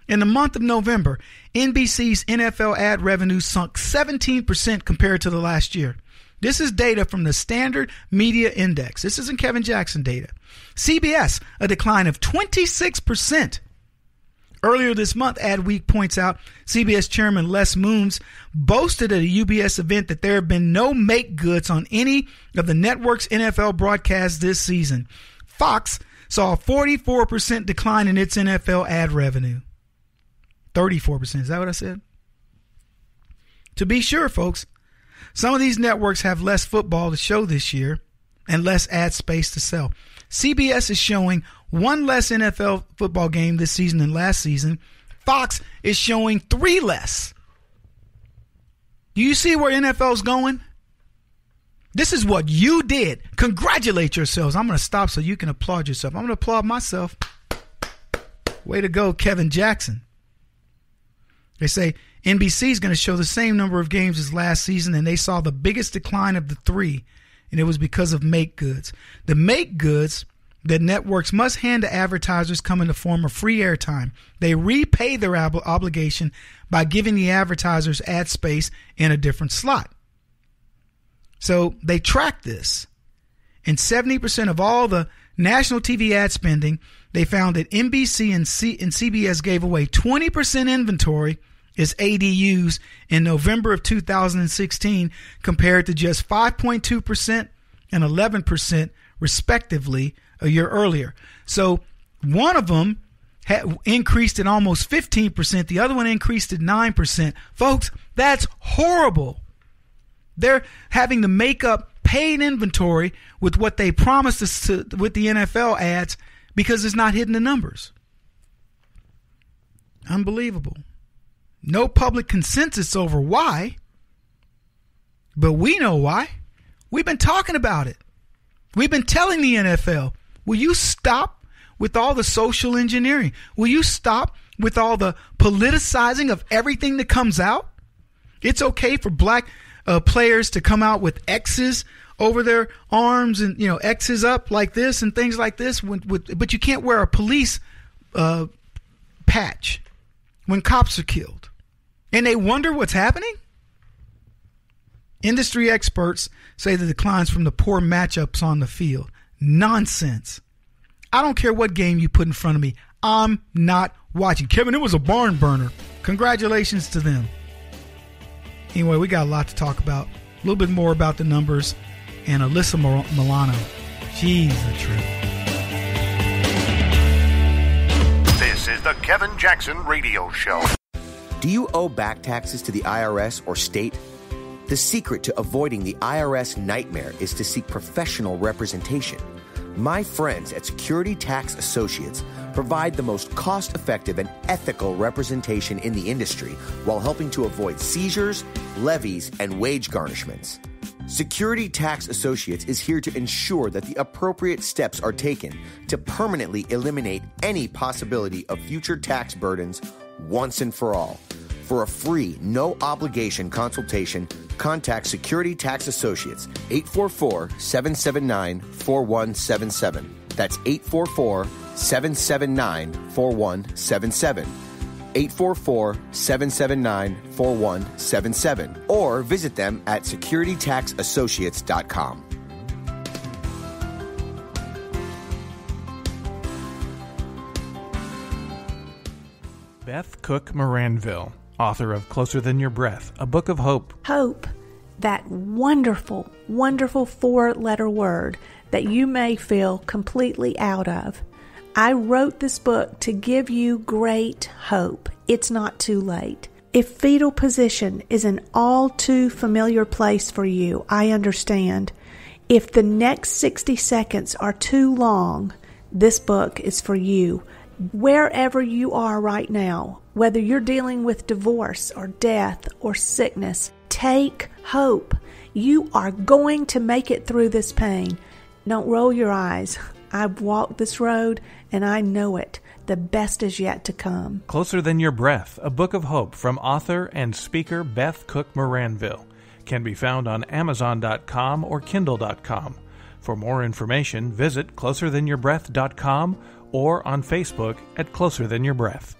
In the month of November, NBC's NFL ad revenue sunk 17% compared to the last year. This is data from the Standard Media Index. This isn't Kevin Jackson data. CBS, a decline of 26%. Earlier this month, Adweek points out CBS chairman Les Moons boasted at a UBS event that there have been no make goods on any of the network's NFL broadcasts this season. Fox saw a 44% decline in its NFL ad revenue. 34%. Is that what I said? To be sure, folks, some of these networks have less football to show this year and less ad space to sell. CBS is showing one less NFL football game this season than last season. Fox is showing 3 less. Do you see where NFL's going? This is what you did. Congratulate yourselves. I'm going to stop so you can applaud yourself. I'm going to applaud myself. Way to go, Kevin Jackson. They say NBC is going to show the same number of games as last season, and they saw the biggest decline of the 3, and it was because of make goods. The make goods that networks must hand to advertisers come in the form of free airtime. They repay their obligation by giving the advertisers ad space in a different slot. So they track this, and 70% of all the national TV ad spending, they found that NBC and CBS gave away 20% inventory as ADUs in November of 2016 compared to just 5.2% and 11% respectively a year earlier. So one of them had increased at almost 15%. The other one increased at 9%. Folks, that's horrible. They're having to make up paid inventory with what they promised us with the NFL ads because it's not hitting the numbers. Unbelievable. No public consensus over why, but we know why. We've been talking about it. We've been telling the NFL, will you stop with all the social engineering? Will you stop with all the politicizing of everything that comes out? It's okay for black players to come out with X's over their arms and, X's up like this and things like this, but you can't wear a police patch when cops are killed. And they wonder what's happening? Industry experts say the declines from the poor matchups on the field. Nonsense. I don't care what game you put in front of me. I'm not watching. Kevin, it was a barn burner. Congratulations to them. Anyway, we got a lot to talk about. A little bit more about the numbers and Alyssa Milano. She's a trip. This is the Kevin Jackson Radio Show. Do you owe back taxes to the IRS or state? The secret to avoiding the IRS nightmare is to seek professional representation. My friends at Security Tax Associates provide the most cost-effective and ethical representation in the industry while helping to avoid seizures, levies, and wage garnishments. Security Tax Associates is here to ensure that the appropriate steps are taken to permanently eliminate any possibility of future tax burdens once and for all. For a free, no-obligation consultation, contact Security Tax Associates, 844-779-4177. That's 844-779-4177. 844-779-4177. Or visit them at securitytaxassociates.com. Beth Cook Moranville, author of Closer Than Your Breath, a book of hope. Hope, that wonderful, wonderful 4-letter word that you may feel completely out of. I wrote this book to give you great hope. It's not too late. If fetal position is an all too familiar place for you, I understand. If the next 60 seconds are too long, this book is for you. Wherever you are right now, whether you're dealing with divorce or death or sickness, take hope. You are going to make it through this pain. Don't roll your eyes. I've walked this road and I know it. The best is yet to come. Closer Than Your Breath, a book of hope from author and speaker Beth Cook Moranville, can be found on Amazon.com or Kindle.com. For more information, visit closerthanyourBreath.com or on Facebook at Closer Than Your Breath.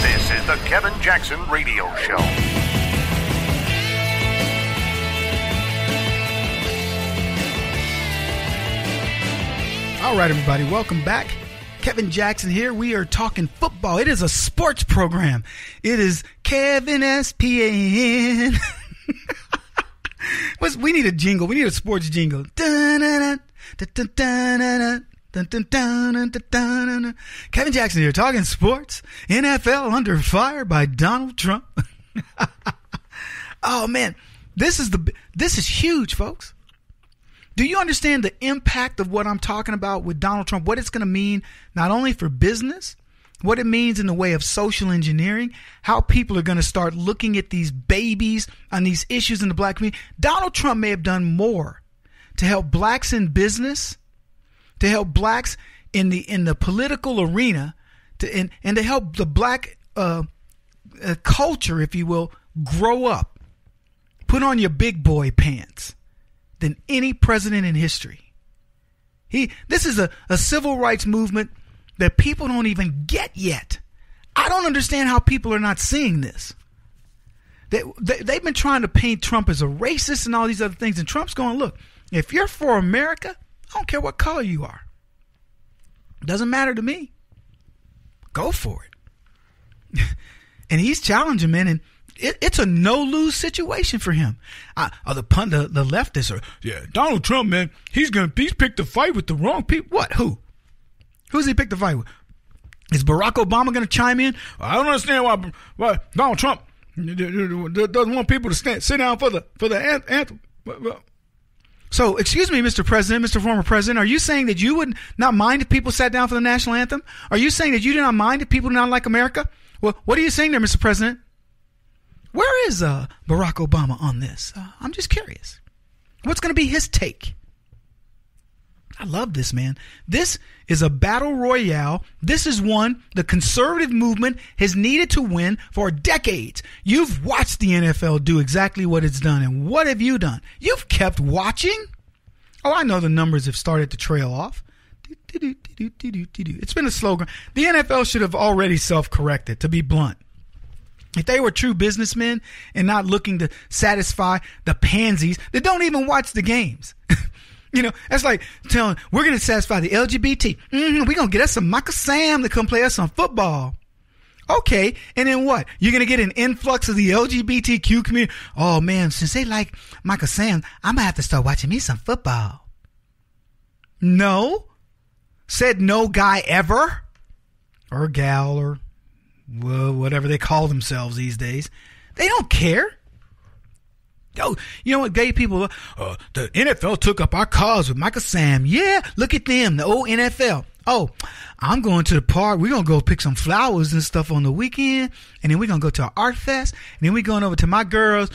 This is the Kevin Jackson Radio Show. All right, everybody, welcome back. Kevin Jackson here. We are talking football. It is a sports program. It is Kevin SPAN. We need a jingle. We need a sports jingle. Kevin Jackson here, talking sports. NFL under fire by Donald Trump. Oh man, this is huge, folks. Do you understand the impact of what I'm talking about with Donald Trump? What it's going to mean not only for business, what it means in the way of social engineering, how people are going to start looking at these babies on these issues in the black community. Donald Trump may have done more to help blacks in business, to help blacks in the political arena, and to help the black culture, if you will, grow up. Put on your big boy pants than any president in history. This is a civil rights movement that people don't even get yet. I don't understand how people are not seeing this. They've been trying to paint Trump as a racist and all these other things. And Trump's going, look, if you're for America, I don't care what color you are. Doesn't matter to me. Go for it. And he's challenging, man, and it's a no-lose situation for him. The leftists are, Donald Trump, man, he's picked a fight with the wrong people. What? Who's he picked a fight with? Is Barack Obama going to chime in? I don't understand why Donald Trump doesn't want people to sit down for the anthem. So, excuse me, Mr. President, Mr. Former President, are you saying that you would not mind if people sat down for the national anthem? Are you saying that you do not mind if people do not like America? Well, what are you saying there, Mr. President? Where is Barack Obama on this? I'm just curious. What's going to be his take? I love this, man. This is a battle royale. This is one the conservative movement has needed to win for decades. You've watched the NFL do exactly what it's done. And what have you done? You've kept watching. Oh, I know the numbers have started to trail off. It's been a slogan. The NFL should have already self-corrected, to be blunt. If they were true businessmen and not looking to satisfy the pansies that don't even watch the games. You know, that's like telling, we're going to satisfy the LGBT. We're going to get us some Michael Sam to come play us some football. Okay, and then what? You're going to get an influx of the LGBTQ community. Oh, man, since they like Michael Sam, I'm going to have to start watching me some football. No. Said no guy ever. Or gal or whatever they call themselves these days. They don't care. Oh, you know what, gay people, the NFL took up our cause with Michael Sam. Yeah, look at them, the old NFL. Oh, I'm going to the park. We're going to go pick some flowers and stuff on the weekend. And then we're going to go to an art fest. And then we're going over to my girls.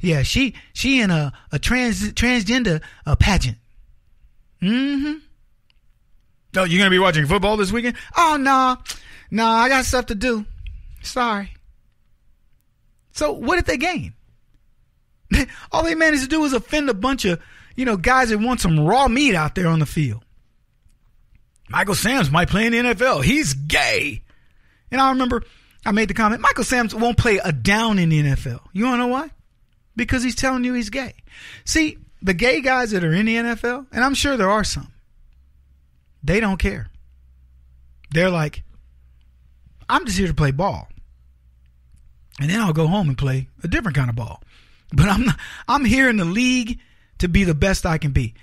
She in a transgender pageant. Mm-hmm. Oh, you're going to be watching football this weekend? Oh, no, I got stuff to do. Sorry. So what did they gain? All they managed to do was offend a bunch of, guys that want some raw meat out there on the field. Michael Sams might play in the NFL. He's gay. And I remember I made the comment, Michael Sams won't play a down in the NFL. You want to know why? Because he's telling you he's gay. See, the gay guys that are in the NFL, and I'm sure there are some, they don't care. They're like, I'm just here to play ball. And then I'll go home and play a different kind of ball. But I'm here in the league to be the best I can be.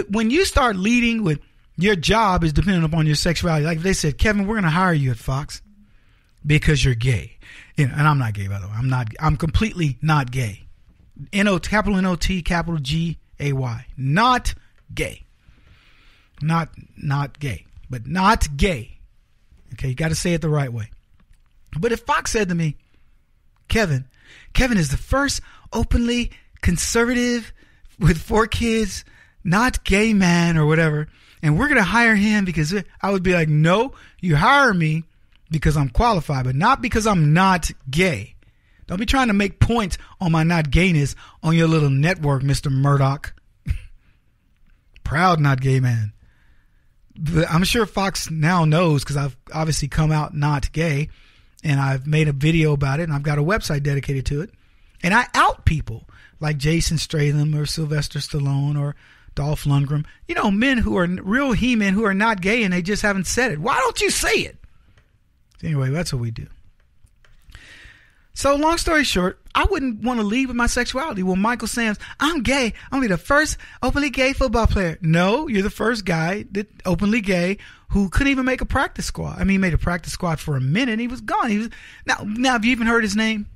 When you start leading with your job is dependent upon your sexuality. Like if they said, Kevin, we're going to hire you at Fox because you're gay. And I'm not gay, by the way. I'm completely not gay. Capital N-O-T, capital G-A-Y. Not gay. Not gay. But not gay. Okay, you got to say it the right way. But if Fox said to me, Kevin is the first openly conservative with 4 kids, not gay man or whatever, and we're going to hire him because I would be like, no, you hire me because I'm qualified, but not because I'm not gay. Don't be trying to make points on my not gayness on your little network, Mr. Murdoch. Proud not gay man. But I'm sure Fox now knows because I've obviously come out not gay, and I've made a video about it, and I've got a website dedicated to it. And I out people like Jason Statham or Sylvester Stallone or Dolph Lundgren. Men who are real he-men who are not gay and they just haven't said it. Why don't you say it? Anyway, that's what we do. So long story short, I wouldn't want to lead with my sexuality. Well, Michael Sams, I'm gay. I'm going to be the first openly gay football player. No, you're the first guy that openly gay who couldn't even make a practice squad. I mean, he made a practice squad for a minute. He was gone. Now, have you even heard his name?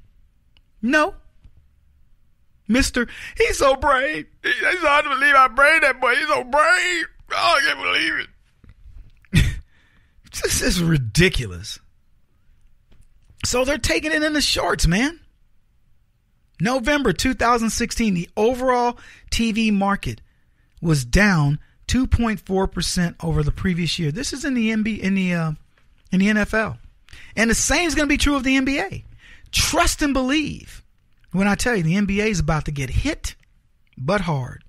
No. Mr. He's so brave. It's hard to believe how brave that boy. He's so brave. Oh, I can't believe it. This is ridiculous. So they're taking it in the shorts, man. November 2016, the overall TV market was down 2.4% over the previous year. This is in the NFL. And the same is going to be true of the NBA. Trust and believe when I tell you the NBA is about to get hit, but hard.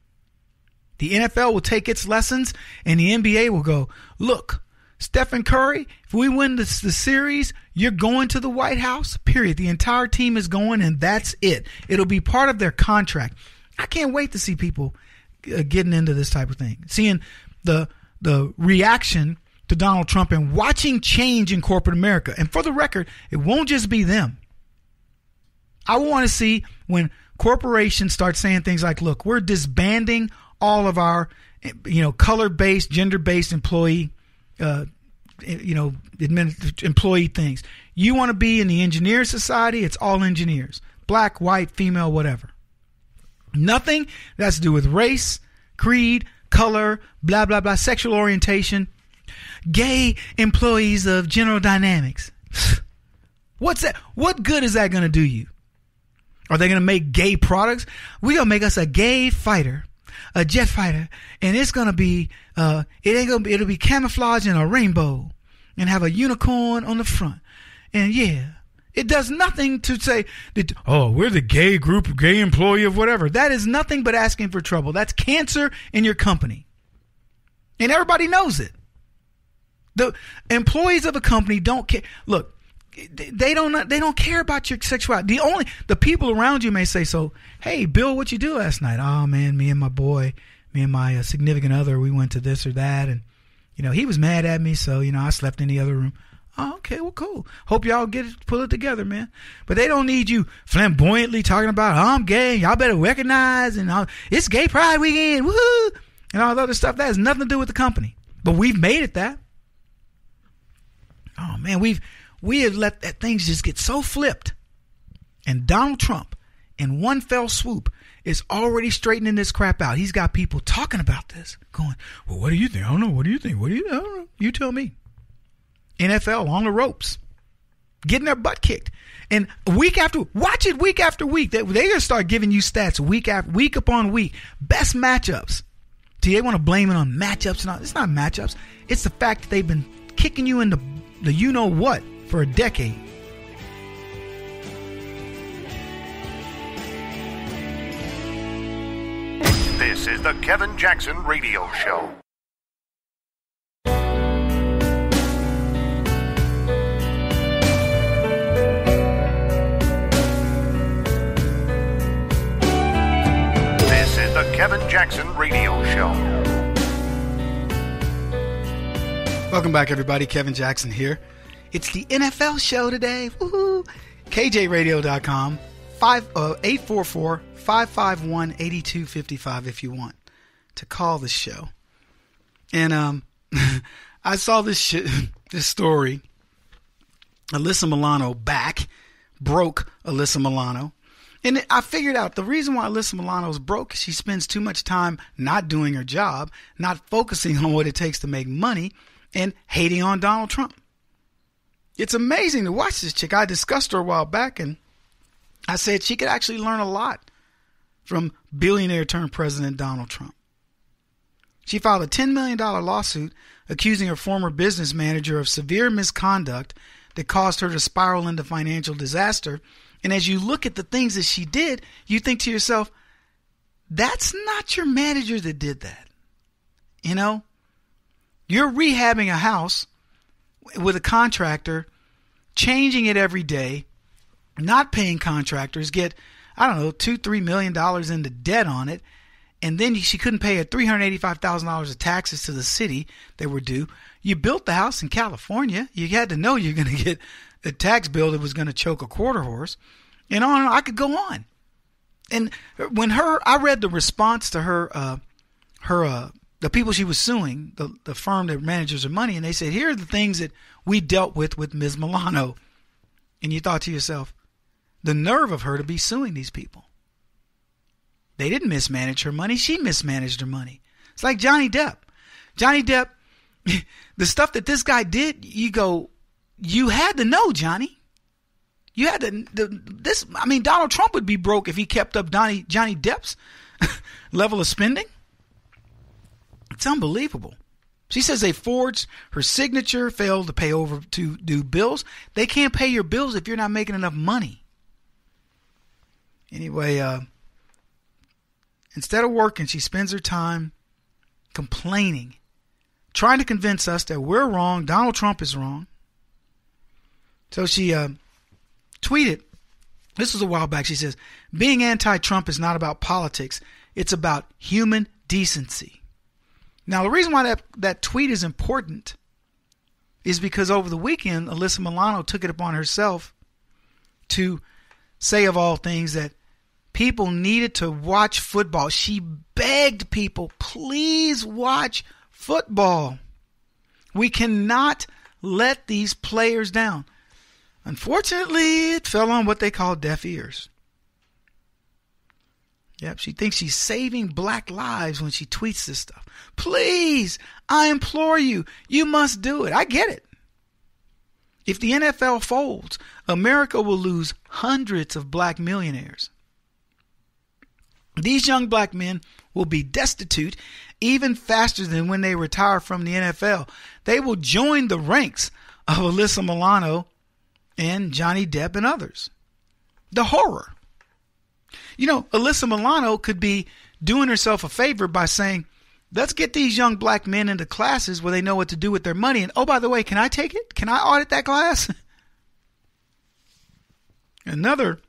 The NFL will take its lessons and the NBA will go, look, Stephen Curry, if we win the series, you're going to the White House, period. The entire team is going, and that's it. It'll be part of their contract. I can't wait to see people getting into this type of thing, seeing the reaction to Donald Trump and watching change in corporate America. And for the record, it won't just be them. I want to see when corporations start saying things like, look, we're disbanding all of our, color-based, gender-based employee employee things. You want to be in the engineer society, it's all engineers. Black, white, female, whatever. Nothing that has to do with race, creed, color, blah, blah, blah, sexual orientation. Gay employees of General Dynamics. What's that? What good is that going to do you? Are they going to make gay products? We're going to make us a gay fighter. A jet fighter, and it's gonna be it'll be camouflage in a rainbow and have a unicorn on the front. And yeah, it does nothing to say that, oh, we're the gay group, gay employee of whatever. That is nothing but asking for trouble. That's cancer in your company, and everybody knows it. The employees of a company don't care. Look, they don't care about your sexuality. The people around you may say, so, hey, Bill, what you do last night? Oh man, me and my significant other, we went to this or that, and he was mad at me, so I slept in the other room. Oh, okay, well, cool. Hope y'all pull it together, man. But they don't need you flamboyantly talking about, I'm gay, y'all better recognize, and it's Gay Pride weekend, woohoo, and all the other stuff. That has nothing to do with the company. But we've made it that. Oh man, we have let things just get so flipped. And Donald Trump, in one fell swoop, is already straightening this crap out. He's got people talking about this, going, well, what do you think? I don't know. What do you think? I don't know. You tell me. NFL on the ropes, getting their butt kicked. And week after week, they're going to start giving you stats week upon week. Best matchups. See, they want to blame it on matchups. And all. It's not matchups. It's the fact that they've been kicking you in the you-know-what for a decade. This is the Kevin Jackson Radio Show. This is the Kevin Jackson Radio Show. Welcome back, everybody. Kevin Jackson here. It's the NFL show today. Woohoo! KJRadio.com. 844-551-8255 if you want to call the show. And I saw this story. Alyssa Milano broke Alyssa Milano. And I figured out the reason why Alyssa Milano is broke is she spends too much time not doing her job, not focusing on what it takes to make money, and hating on Donald Trump. It's amazing to watch this chick. I discussed her a while back, and I said she could actually learn a lot from billionaire turned President Donald Trump. She filed a $10 million lawsuit accusing her former business manager of severe misconduct that caused her to spiral into financial disaster. And as you look at the things that she did, you think to yourself, that's not your manager that did that. You're rehabbing a house with a contractor, changing it every day, not paying contractors, get, $2-3 million into debt on it. And then she couldn't pay her $385,000 of taxes to the city that were due. You built the house in California. You had to know you're going to get a tax bill that was going to choke a quarter horse. And on, I could go on. And when I read the response to her the people she was suing, the firm that manages her money, and they said, here are the things that we dealt with Ms. Milano. And you thought to yourself, the nerve of her to be suing these people. They didn't mismanage her money. She mismanaged her money. It's like Johnny Depp. Johnny Depp, the stuff that this guy did, you had to know, Johnny. You had to, Donald Trump would be broke if he kept up Johnny Depp's level of spending. It's unbelievable. She says they forged her signature, failed to pay over to do bills. They can't pay your bills if you're not making enough money. Anyway, instead of working, she spends her time complaining, trying to convince us that we're wrong, Donald Trump is wrong. So she tweeted, this was a while back, she says, being anti-Trump is not about politics, it's about human decency. Now, the reason why that tweet is important is because over the weekend, Alyssa Milano took it upon herself to say, of all things, that people needed to watch football. She begged people, please watch football. We cannot let these players down. Unfortunately, it fell on what they call deaf ears. Yep, she thinks she's saving black lives when she tweets this stuff. Please, I implore you, you must do it. I get it. If the NFL folds, America will lose hundreds of black millionaires. These young black men will be destitute even faster than when they retire from the NFL. They will join the ranks of Alyssa Milano and Johnny Depp and others. The horror. You know, Alyssa Milano could be doing herself a favor by saying, let's get these young black men into classes where they know what to do with their money. And, oh, by the way, can I take it? Can I audit that class? Another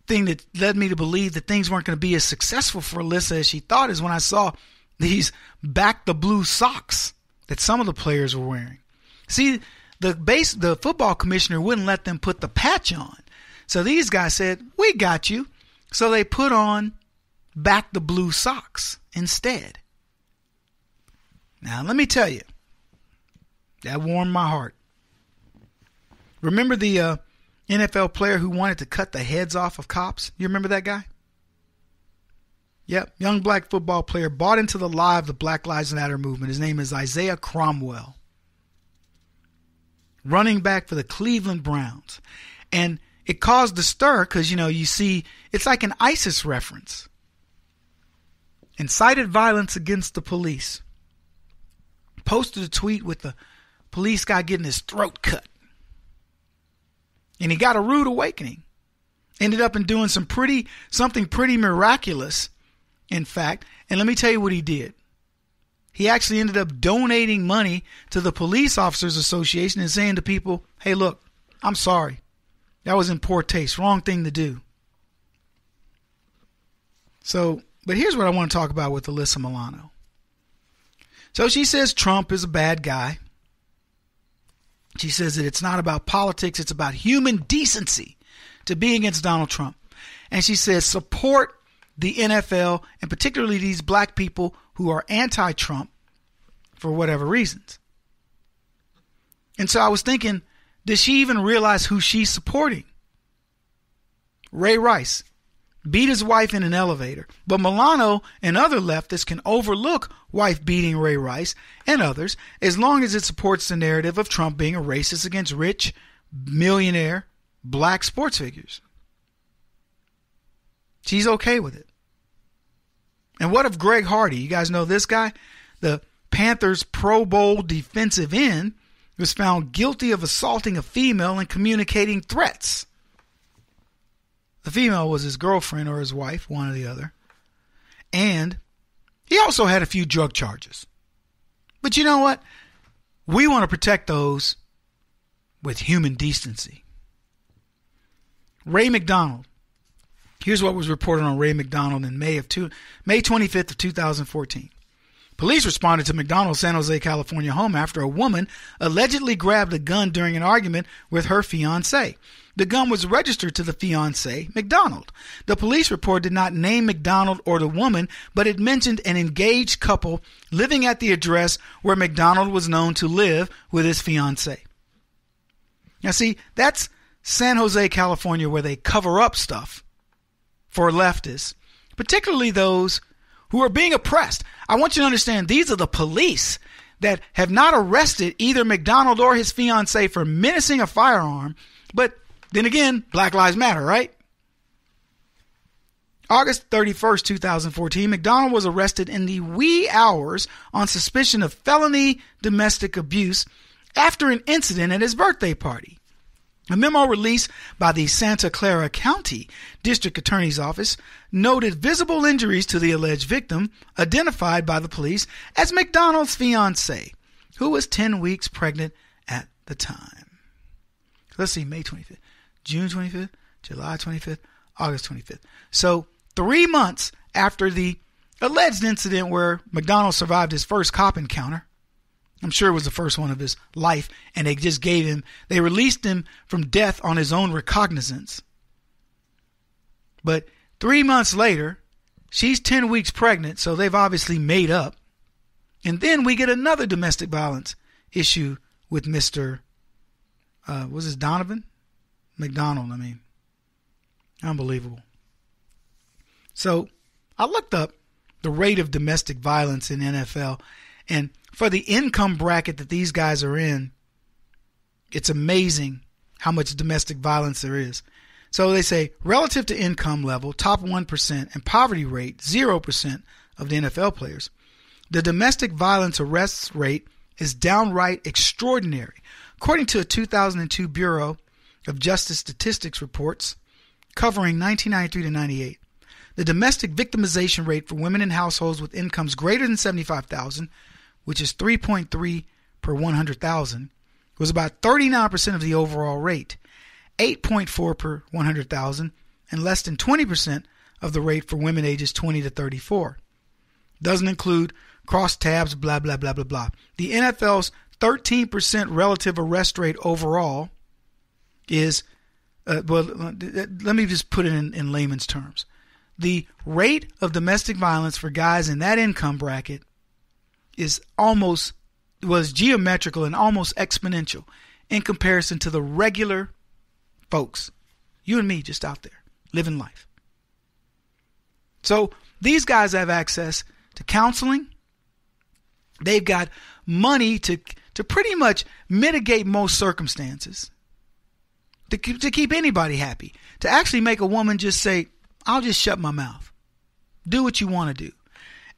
thing that led me to believe that things weren't going to be as successful for Alyssa as she thought is when I saw these back the blue socks that some of the players were wearing. See, the football commissioner wouldn't let them put the patch on. So these guys said, we got you. So they put on back the blue socks instead. Now, let me tell you, that warmed my heart. Remember the NFL player who wanted to cut the heads off of cops? You remember that guy? Yep, young black football player bought into the lie of the Black Lives Matter movement. His name is Isaiah Cromwell. Running back for the Cleveland Browns. And it caused a stir because, you see, it's like an ISIS reference. Incited violence against the police. Posted a tweet with the police guy getting his throat cut. And he got a rude awakening. Ended up in doing something pretty miraculous, in fact. And let me tell you what he did. He actually ended up donating money to the Police Officers Association and saying to people, hey, look, I'm sorry. That was in poor taste. Wrong thing to do. So, but here's what I want to talk about with Alyssa Milano. So she says Trump is a bad guy. She says that it's not about politics, it's about human decency to be against Donald Trump. And she says support the NFL and particularly these black people who are anti-Trump for whatever reasons. And so I was thinking, does she even realize who she's supporting? Ray Rice beat his wife in an elevator. But Milano and other leftists can overlook wife beating Ray Rice and others as long as it supports the narrative of Trump being a racist against rich, millionaire, black sports figures. She's okay with it. And what of Greg Hardy? You guys know this guy? The Panthers Pro Bowl defensive end was found guilty of assaulting a female and communicating threats. The female was his girlfriend or his wife, one or the other. And he also had a few drug charges. But you know what? We want to protect those with human decency. Ray McDonald. Here's what was reported on Ray McDonald in May 25th of 2014. Police responded to McDonald's San Jose, California home after a woman allegedly grabbed a gun during an argument with her fiancé. The gun was registered to the fiancé, McDonald. The police report did not name McDonald or the woman, but it mentioned an engaged couple living at the address where McDonald was known to live with his fiancé. Now see, that's San Jose, California, where they cover up stuff for leftists, particularly those who are being oppressed. I want you to understand these are the police that have not arrested either McDonald or his fiancée for menacing a firearm. But then again, Black Lives Matter, right? August 31st, 2014, McDonald was arrested in the wee hours on suspicion of felony domestic abuse after an incident at his birthday party. A memo released by the Santa Clara County District Attorney's Office noted visible injuries to the alleged victim, identified by the police as McDonald's fiancée, who was 10 weeks pregnant at the time. Let's see, May 25th, June 25th, July 25th, August 25th. So 3 months after the alleged incident where McDonald survived his first cop encounter, I'm sure it was the first one of his life, and they released him from death on his own recognizance. But 3 months later, she's 10 weeks pregnant, so they've obviously made up. And then we get another domestic violence issue with Mr. Was this Donovan? McDonald, Unbelievable. So I looked up the rate of domestic violence in NFL, and for the income bracket that these guys are in, it's amazing how much domestic violence there is. So they say relative to income level, top 1%, and poverty rate, 0% of the NFL players, the domestic violence arrests rate is downright extraordinary. According to a 2002 Bureau of Justice Statistics reports covering 1993 to 98, the domestic victimization rate for women in households with incomes greater than $75,000, which is 3.3 per 100,000, was about 39% of the overall rate, 8.4 per 100,000, and less than 20% of the rate for women ages 20 to 34. Doesn't include crosstabs, blah, blah, blah, blah, blah. The NFL's 13% relative arrest rate overall is, let me just put it in layman's terms. The rate of domestic violence for guys in that income bracket was geometrical and almost exponential in comparison to the regular folks, you and me, just out there living life. So these guys have access to counseling. They've got money to pretty much mitigate most circumstances, to keep anybody happy, to actually make a woman just say, I'll just shut my mouth. Do what you want to do.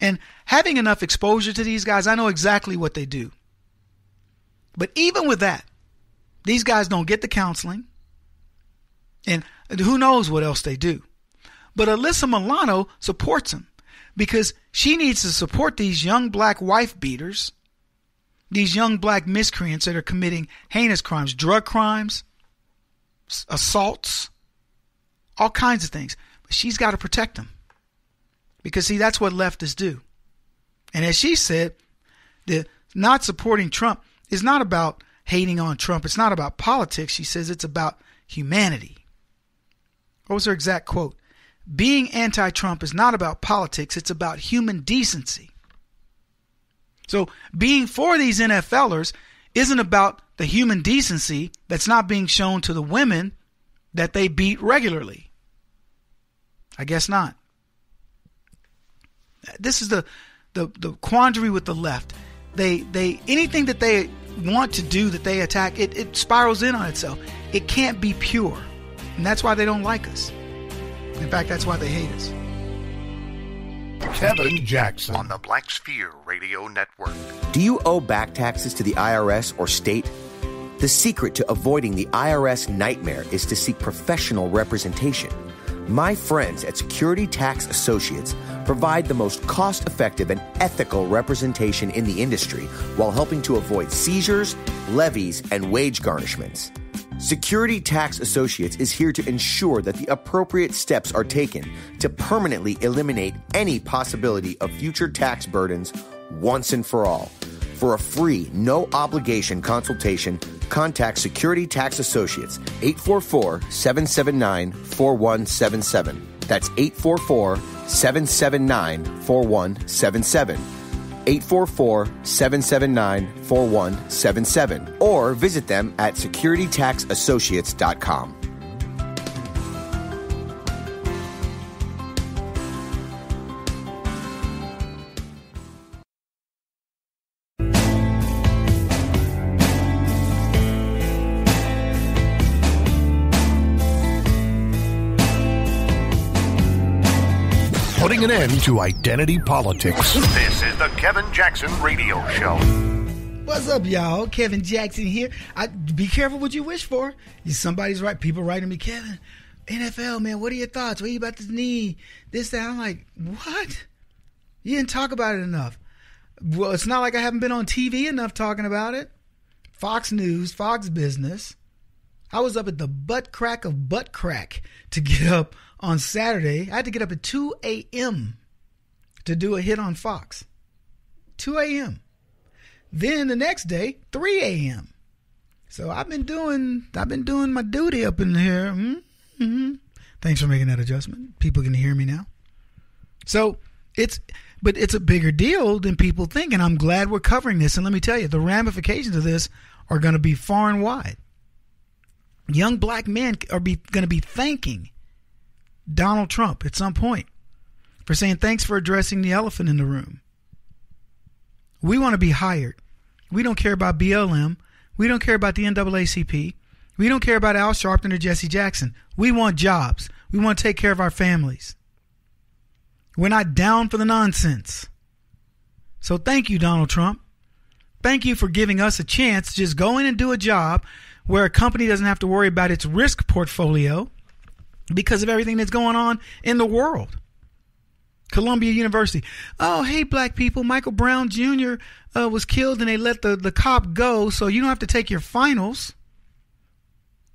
And having enough exposure to these guys, I know exactly what they do. But even with that, these guys don't get the counseling. And who knows what else they do. But Alyssa Milano supports them because she needs to support these young black wife beaters, these young black miscreants that are committing heinous crimes, drug crimes, assaults, all kinds of things. But she's got to protect them. Because, see, that's what leftists do. And as she said, the not supporting Trump is not about hating on Trump. It's not about politics. She says it's about humanity. What was her exact quote? Being anti-Trump is not about politics. It's about human decency. So being for these NFLers isn't about the human decency that's not being shown to the women that they beat regularly. I guess not. This is the quandary with the left. They anything that they want to do, that they attack, it spirals in on itself. It can't be pure. And that's why they don't like us. In fact, that's why they hate us. Kevin Jackson on the Black Sphere Radio Network. Do you owe back taxes to the IRS or state? The secret to avoiding the IRS nightmare is to seek professional representation. My friends at Security Tax Associates provide the most cost-effective and ethical representation in the industry while helping to avoid seizures, levies, and wage garnishments. Security Tax Associates is here to ensure that the appropriate steps are taken to permanently eliminate any possibility of future tax burdens once and for all. For a free, no-obligation consultation, contact Security Tax Associates, 844-779-4177. That's 844-779-4177. 844-779-4177. Or visit them at securitytaxassociates.com. Putting an end to identity politics. This is the Kevin Jackson Radio Show. What's up, y'all? Kevin Jackson here. Be careful what you wish for. Somebody's right. People writing me, Kevin, NFL, man, what are your thoughts? What are you about this knee? This, that. I'm like, what? You didn't talk about it enough. Well, it's not like I haven't been on TV enough talking about it. Fox News, Fox Business. I was up at the butt crack of butt crack to get up on Saturday. I had to get up at 2 a.m. to do a hit on Fox. 2 a.m. Then the next day, 3 a.m. So I've been doing my duty up in here. Mm-hmm. Thanks for making that adjustment. People can hear me now. So it's a bigger deal than people think, and I'm glad we're covering this. And let me tell you, the ramifications of this are going to be far and wide. Young black men are going to be thanking Donald Trump at some point for saying thanks for addressing the elephant in the room. We want to be hired. We don't care about BLM. We don't care about the NAACP. We don't care about Al Sharpton or Jesse Jackson. We want jobs. We want to take care of our families. We're not down for the nonsense. So thank you, Donald Trump. Thank you for giving us a chance to just go in and do a job where a company doesn't have to worry about its risk portfolio because of everything that's going on in the world. Columbia University. Oh, hey, black people, Michael Brown Jr. Was killed and they let the cop go, so you don't have to take your finals.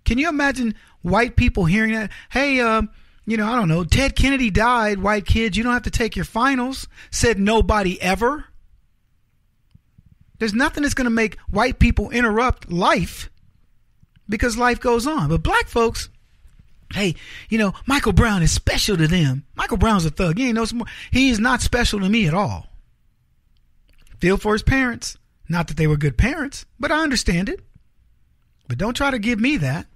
Can you imagine white people hearing that? Hey, I don't know, Ted Kennedy died, white kids, you don't have to take your finals. Said nobody ever. There's nothing that's going to make white people interrupt life because life goes on. But black folks, hey, Michael Brown is special to them. Michael Brown's a thug. He is not special to me at all. Feel for his parents. Not that they were good parents, but I understand it. But don't try to give me that.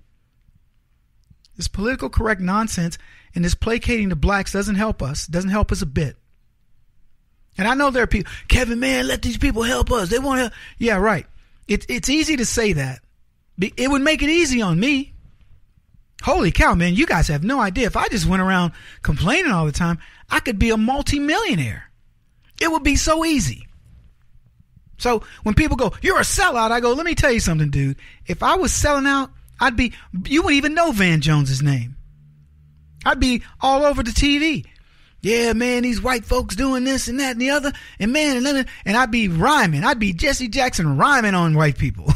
This political correct nonsense and this placating the blacks doesn't help us. Doesn't help us a bit. And I know there are people, Kevin, man, let these people help us. They want to help. Yeah, right. It's easy to say that. It would make it easy on me. Holy cow, man, you guys have no idea. If I just went around complaining all the time, I could be a multimillionaire. It would be so easy. So when people go, you're a sellout, I go, let me tell you something, dude. If I was selling out, you wouldn't even know Van Jones's name. I'd be all over the TV. Yeah, man, these white folks doing this and that and the other. And man, and I'd be rhyming. I'd be Jesse Jackson rhyming on white people.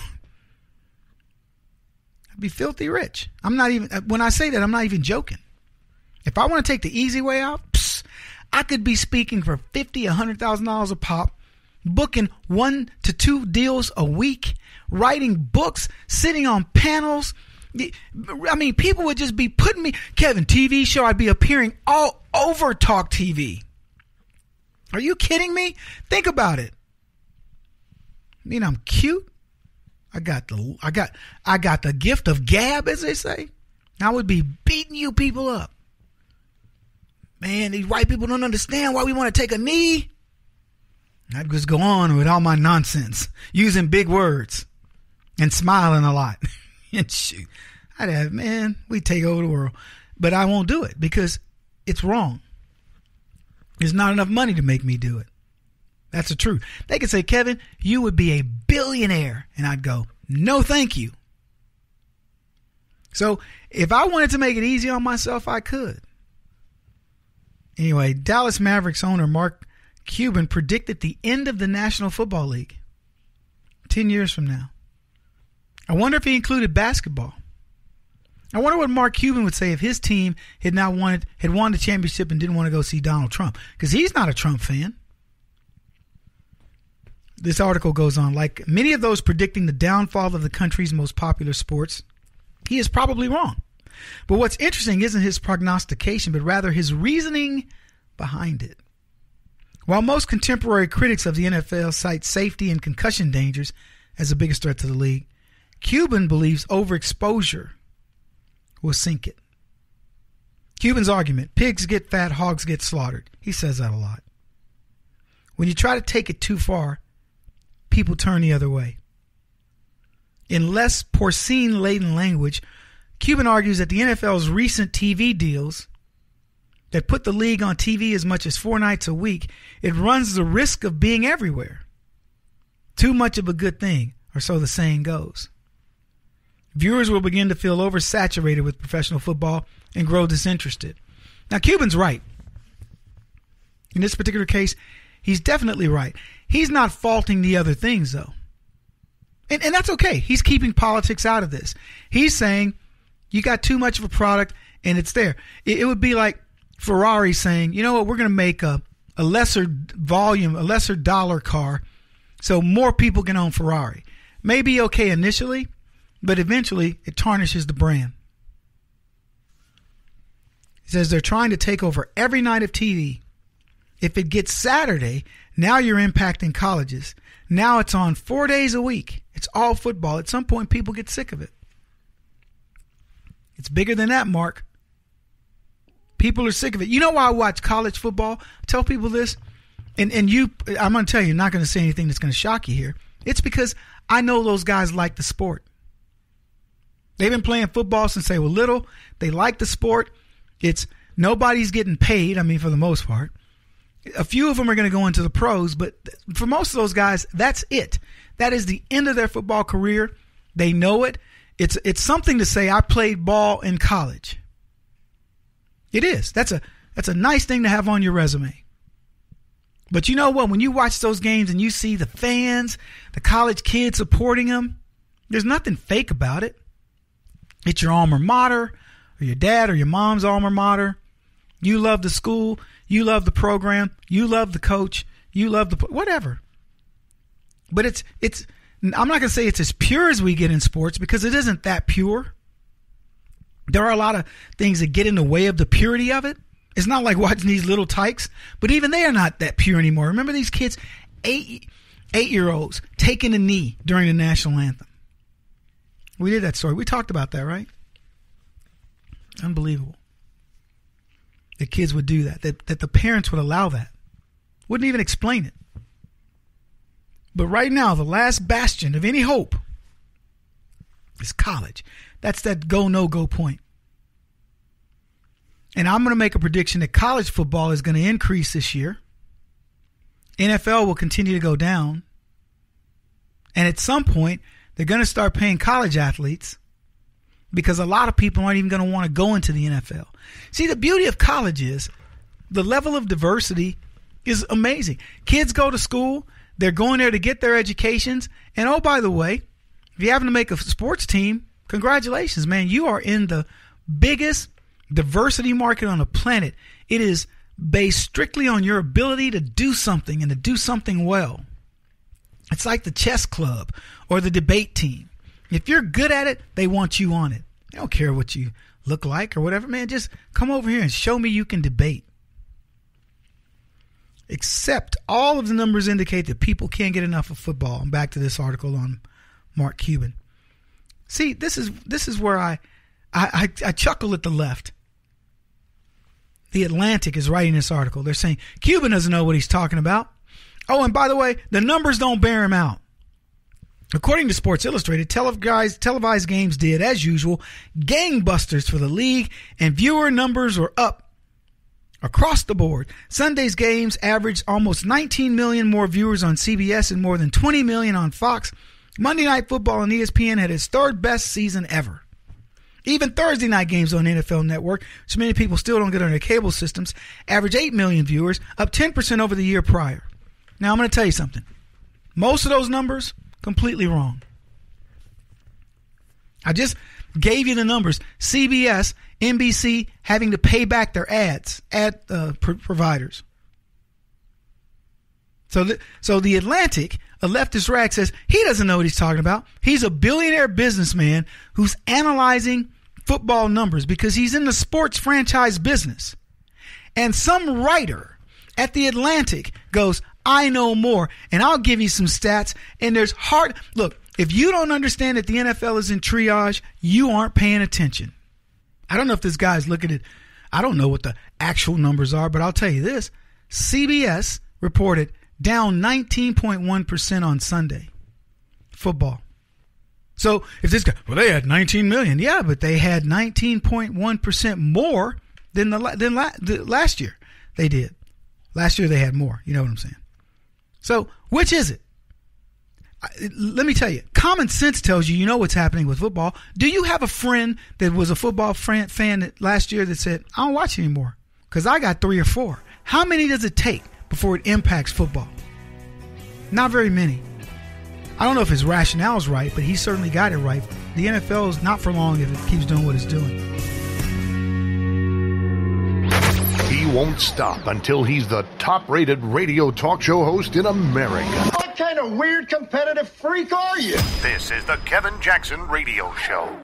I'd be filthy rich. When I say that, I'm not even joking. If I want to take the easy way out, I could be speaking for $50,000, $100,000 a pop, booking 1 to 2 deals a week, writing books, sitting on panels. I mean, people would just be putting me, Kevin, TV show, I'd be appearing all over Talk TV. Are you kidding me? Think about it. I mean, I'm cute. I got the gift of gab, as they say. I would be beating you people up. Man, these white people don't understand why we want to take a knee. I'd just go on with all my nonsense, using big words and smiling a lot. And shoot, we take over the world. But I won't do it because it's wrong. There's not enough money to make me do it. That's the truth. They could say, Kevin, you would be a billionaire. And I'd go, no, thank you. So if I wanted to make it easy on myself, I could. Anyway, Dallas Mavericks owner Mark Cuban predicted the end of the National Football League 10 years from now. I wonder if he included basketball. I wonder what Mark Cuban would say if his team had won the championship and didn't want to go see Donald Trump, because he's not a Trump fan. This article goes on, like many of those predicting the downfall of the country's most popular sports, he is probably wrong. But what's interesting isn't his prognostication, but rather his reasoning behind it. While most contemporary critics of the NFL cite safety and concussion dangers as the biggest threat to the league, Cuban believes overexposure will sink it. Cuban's argument, pigs get fat, hogs get slaughtered. He says that a lot. When you try to take it too far, people turn the other way. In less porcine-laden language, Cuban argues that the NFL's recent TV deals that put the league on TV as much as 4 nights a week, it runs the risk of being everywhere. Too much of a good thing, or so the saying goes. Viewers will begin to feel oversaturated with professional football and grow disinterested. Now, Cuban's right. In this particular case, he's definitely right. He's not faulting the other things, though. And that's okay. He's keeping politics out of this. He's saying you got too much of a product and it's there. It would be like Ferrari saying, you know what, we're going to make a lesser volume, a lesser dollar car so more people can own Ferrari. Maybe okay initially, but eventually it tarnishes the brand. He says they're trying to take over every night of TV. If it gets Saturday, now you're impacting colleges. Now it's on 4 days a week. It's all football. At some point, people get sick of it. It's bigger than that, Mark. People are sick of it. You know why I watch college football? I tell people this, and I'm going to tell you, I'm not going to say anything that's going to shock you here. It's because I know those guys like the sport. They've been playing football since they were little. They like the sport. It's nobody's getting paid, for the most part. A few of them are going to go into the pros, but for most of those guys, that's it. That is the end of their football career. They know it. It's something to say, I played ball in college. It is. That's a nice thing to have on your resume. But you know what? When you watch those games and you see the fans, the college kids supporting them, there's nothing fake about it. It's your alma mater, or your dad or your mom's alma mater. You love the school. You love the program. You love the coach. You love the whatever. But it's. I'm not going to say it's as pure as we get in sports because it isn't that pure. There are a lot of things that get in the way of the purity of it. It's not like watching these little tykes, but even they are not that pure anymore. Remember these kids, 8-year-olds taking a knee during the national anthem. We did that story. We talked about that, right? Unbelievable. The kids would do that the parents would allow that. Wouldn't even explain it. But right now, the last bastion of any hope is college. That's that go, no-go point. And I'm going to make a prediction that college football is going to increase this year. NFL will continue to go down. And at some point, they're going to start paying college athletes because a lot of people aren't even going to want to go into the NFL. See, the beauty of college is the level of diversity is amazing. Kids go to school. They're going there to get their educations. And oh, by the way, if you happen to make a sports team, congratulations, man. You are in the biggest diversity market on the planet. It is based strictly on your ability to do something and to do something well. It's like the chess club or the debate team. If you're good at it, they want you on it. They don't care what you look like or whatever, man. Just come over here and show me you can debate. Except all of the numbers indicate that people can't get enough of football. I'm back to this article on Mark Cuban. See, this is where I chuckle at the left. The Atlantic is writing this article. They're saying Cuban doesn't know what he's talking about. Oh, and by the way, the numbers don't bear him out. According to Sports Illustrated, televised games did, as usual, gangbusters for the league, and viewer numbers were up across the board. Sunday's games averaged almost 19 million more viewers on CBS and more than 20 million on Fox. Monday Night Football on ESPN had its third best season ever. Even Thursday night games on NFL Network, which many people still don't get on their cable systems, average 8 million viewers, up 10% over the year prior. Now, I'm going to tell you something. Most of those numbers, completely wrong. I just gave you the numbers. CBS, NBC having to pay back their ad providers. So the Atlantic, a leftist rag, says he doesn't know what he's talking about. He's a billionaire businessman who's analyzing football numbers because he's in the sports franchise business. And some writer at the Atlantic goes, I know more, and I'll give you some stats. And there's look, if you don't understand that the NFL is in triage, you aren't paying attention. I don't know if this guy's looking at, I don't know what the actual numbers are, but I'll tell you this. CBS reported down 19.1% on Sunday. Football. So if this guy, well, they had 19 million. Yeah, but they had 19.1% more than the last year they did. Last year they had more. You know what I'm saying? So which is it? let me tell you, common sense tells you know what's happening with football. Do you have a friend that was a football fan that last year that said, I don't watch anymore because I got 3 or 4? How many does it take before it impacts football? Not very many. I don't know if his rationale is right, but he certainly got it right. The NFL is not for long if it keeps doing what it's doing. He won't stop until he's the top-rated radio talk show host in America. What kind of weird competitive freak are you? This is the Kevin Jackson Radio Show.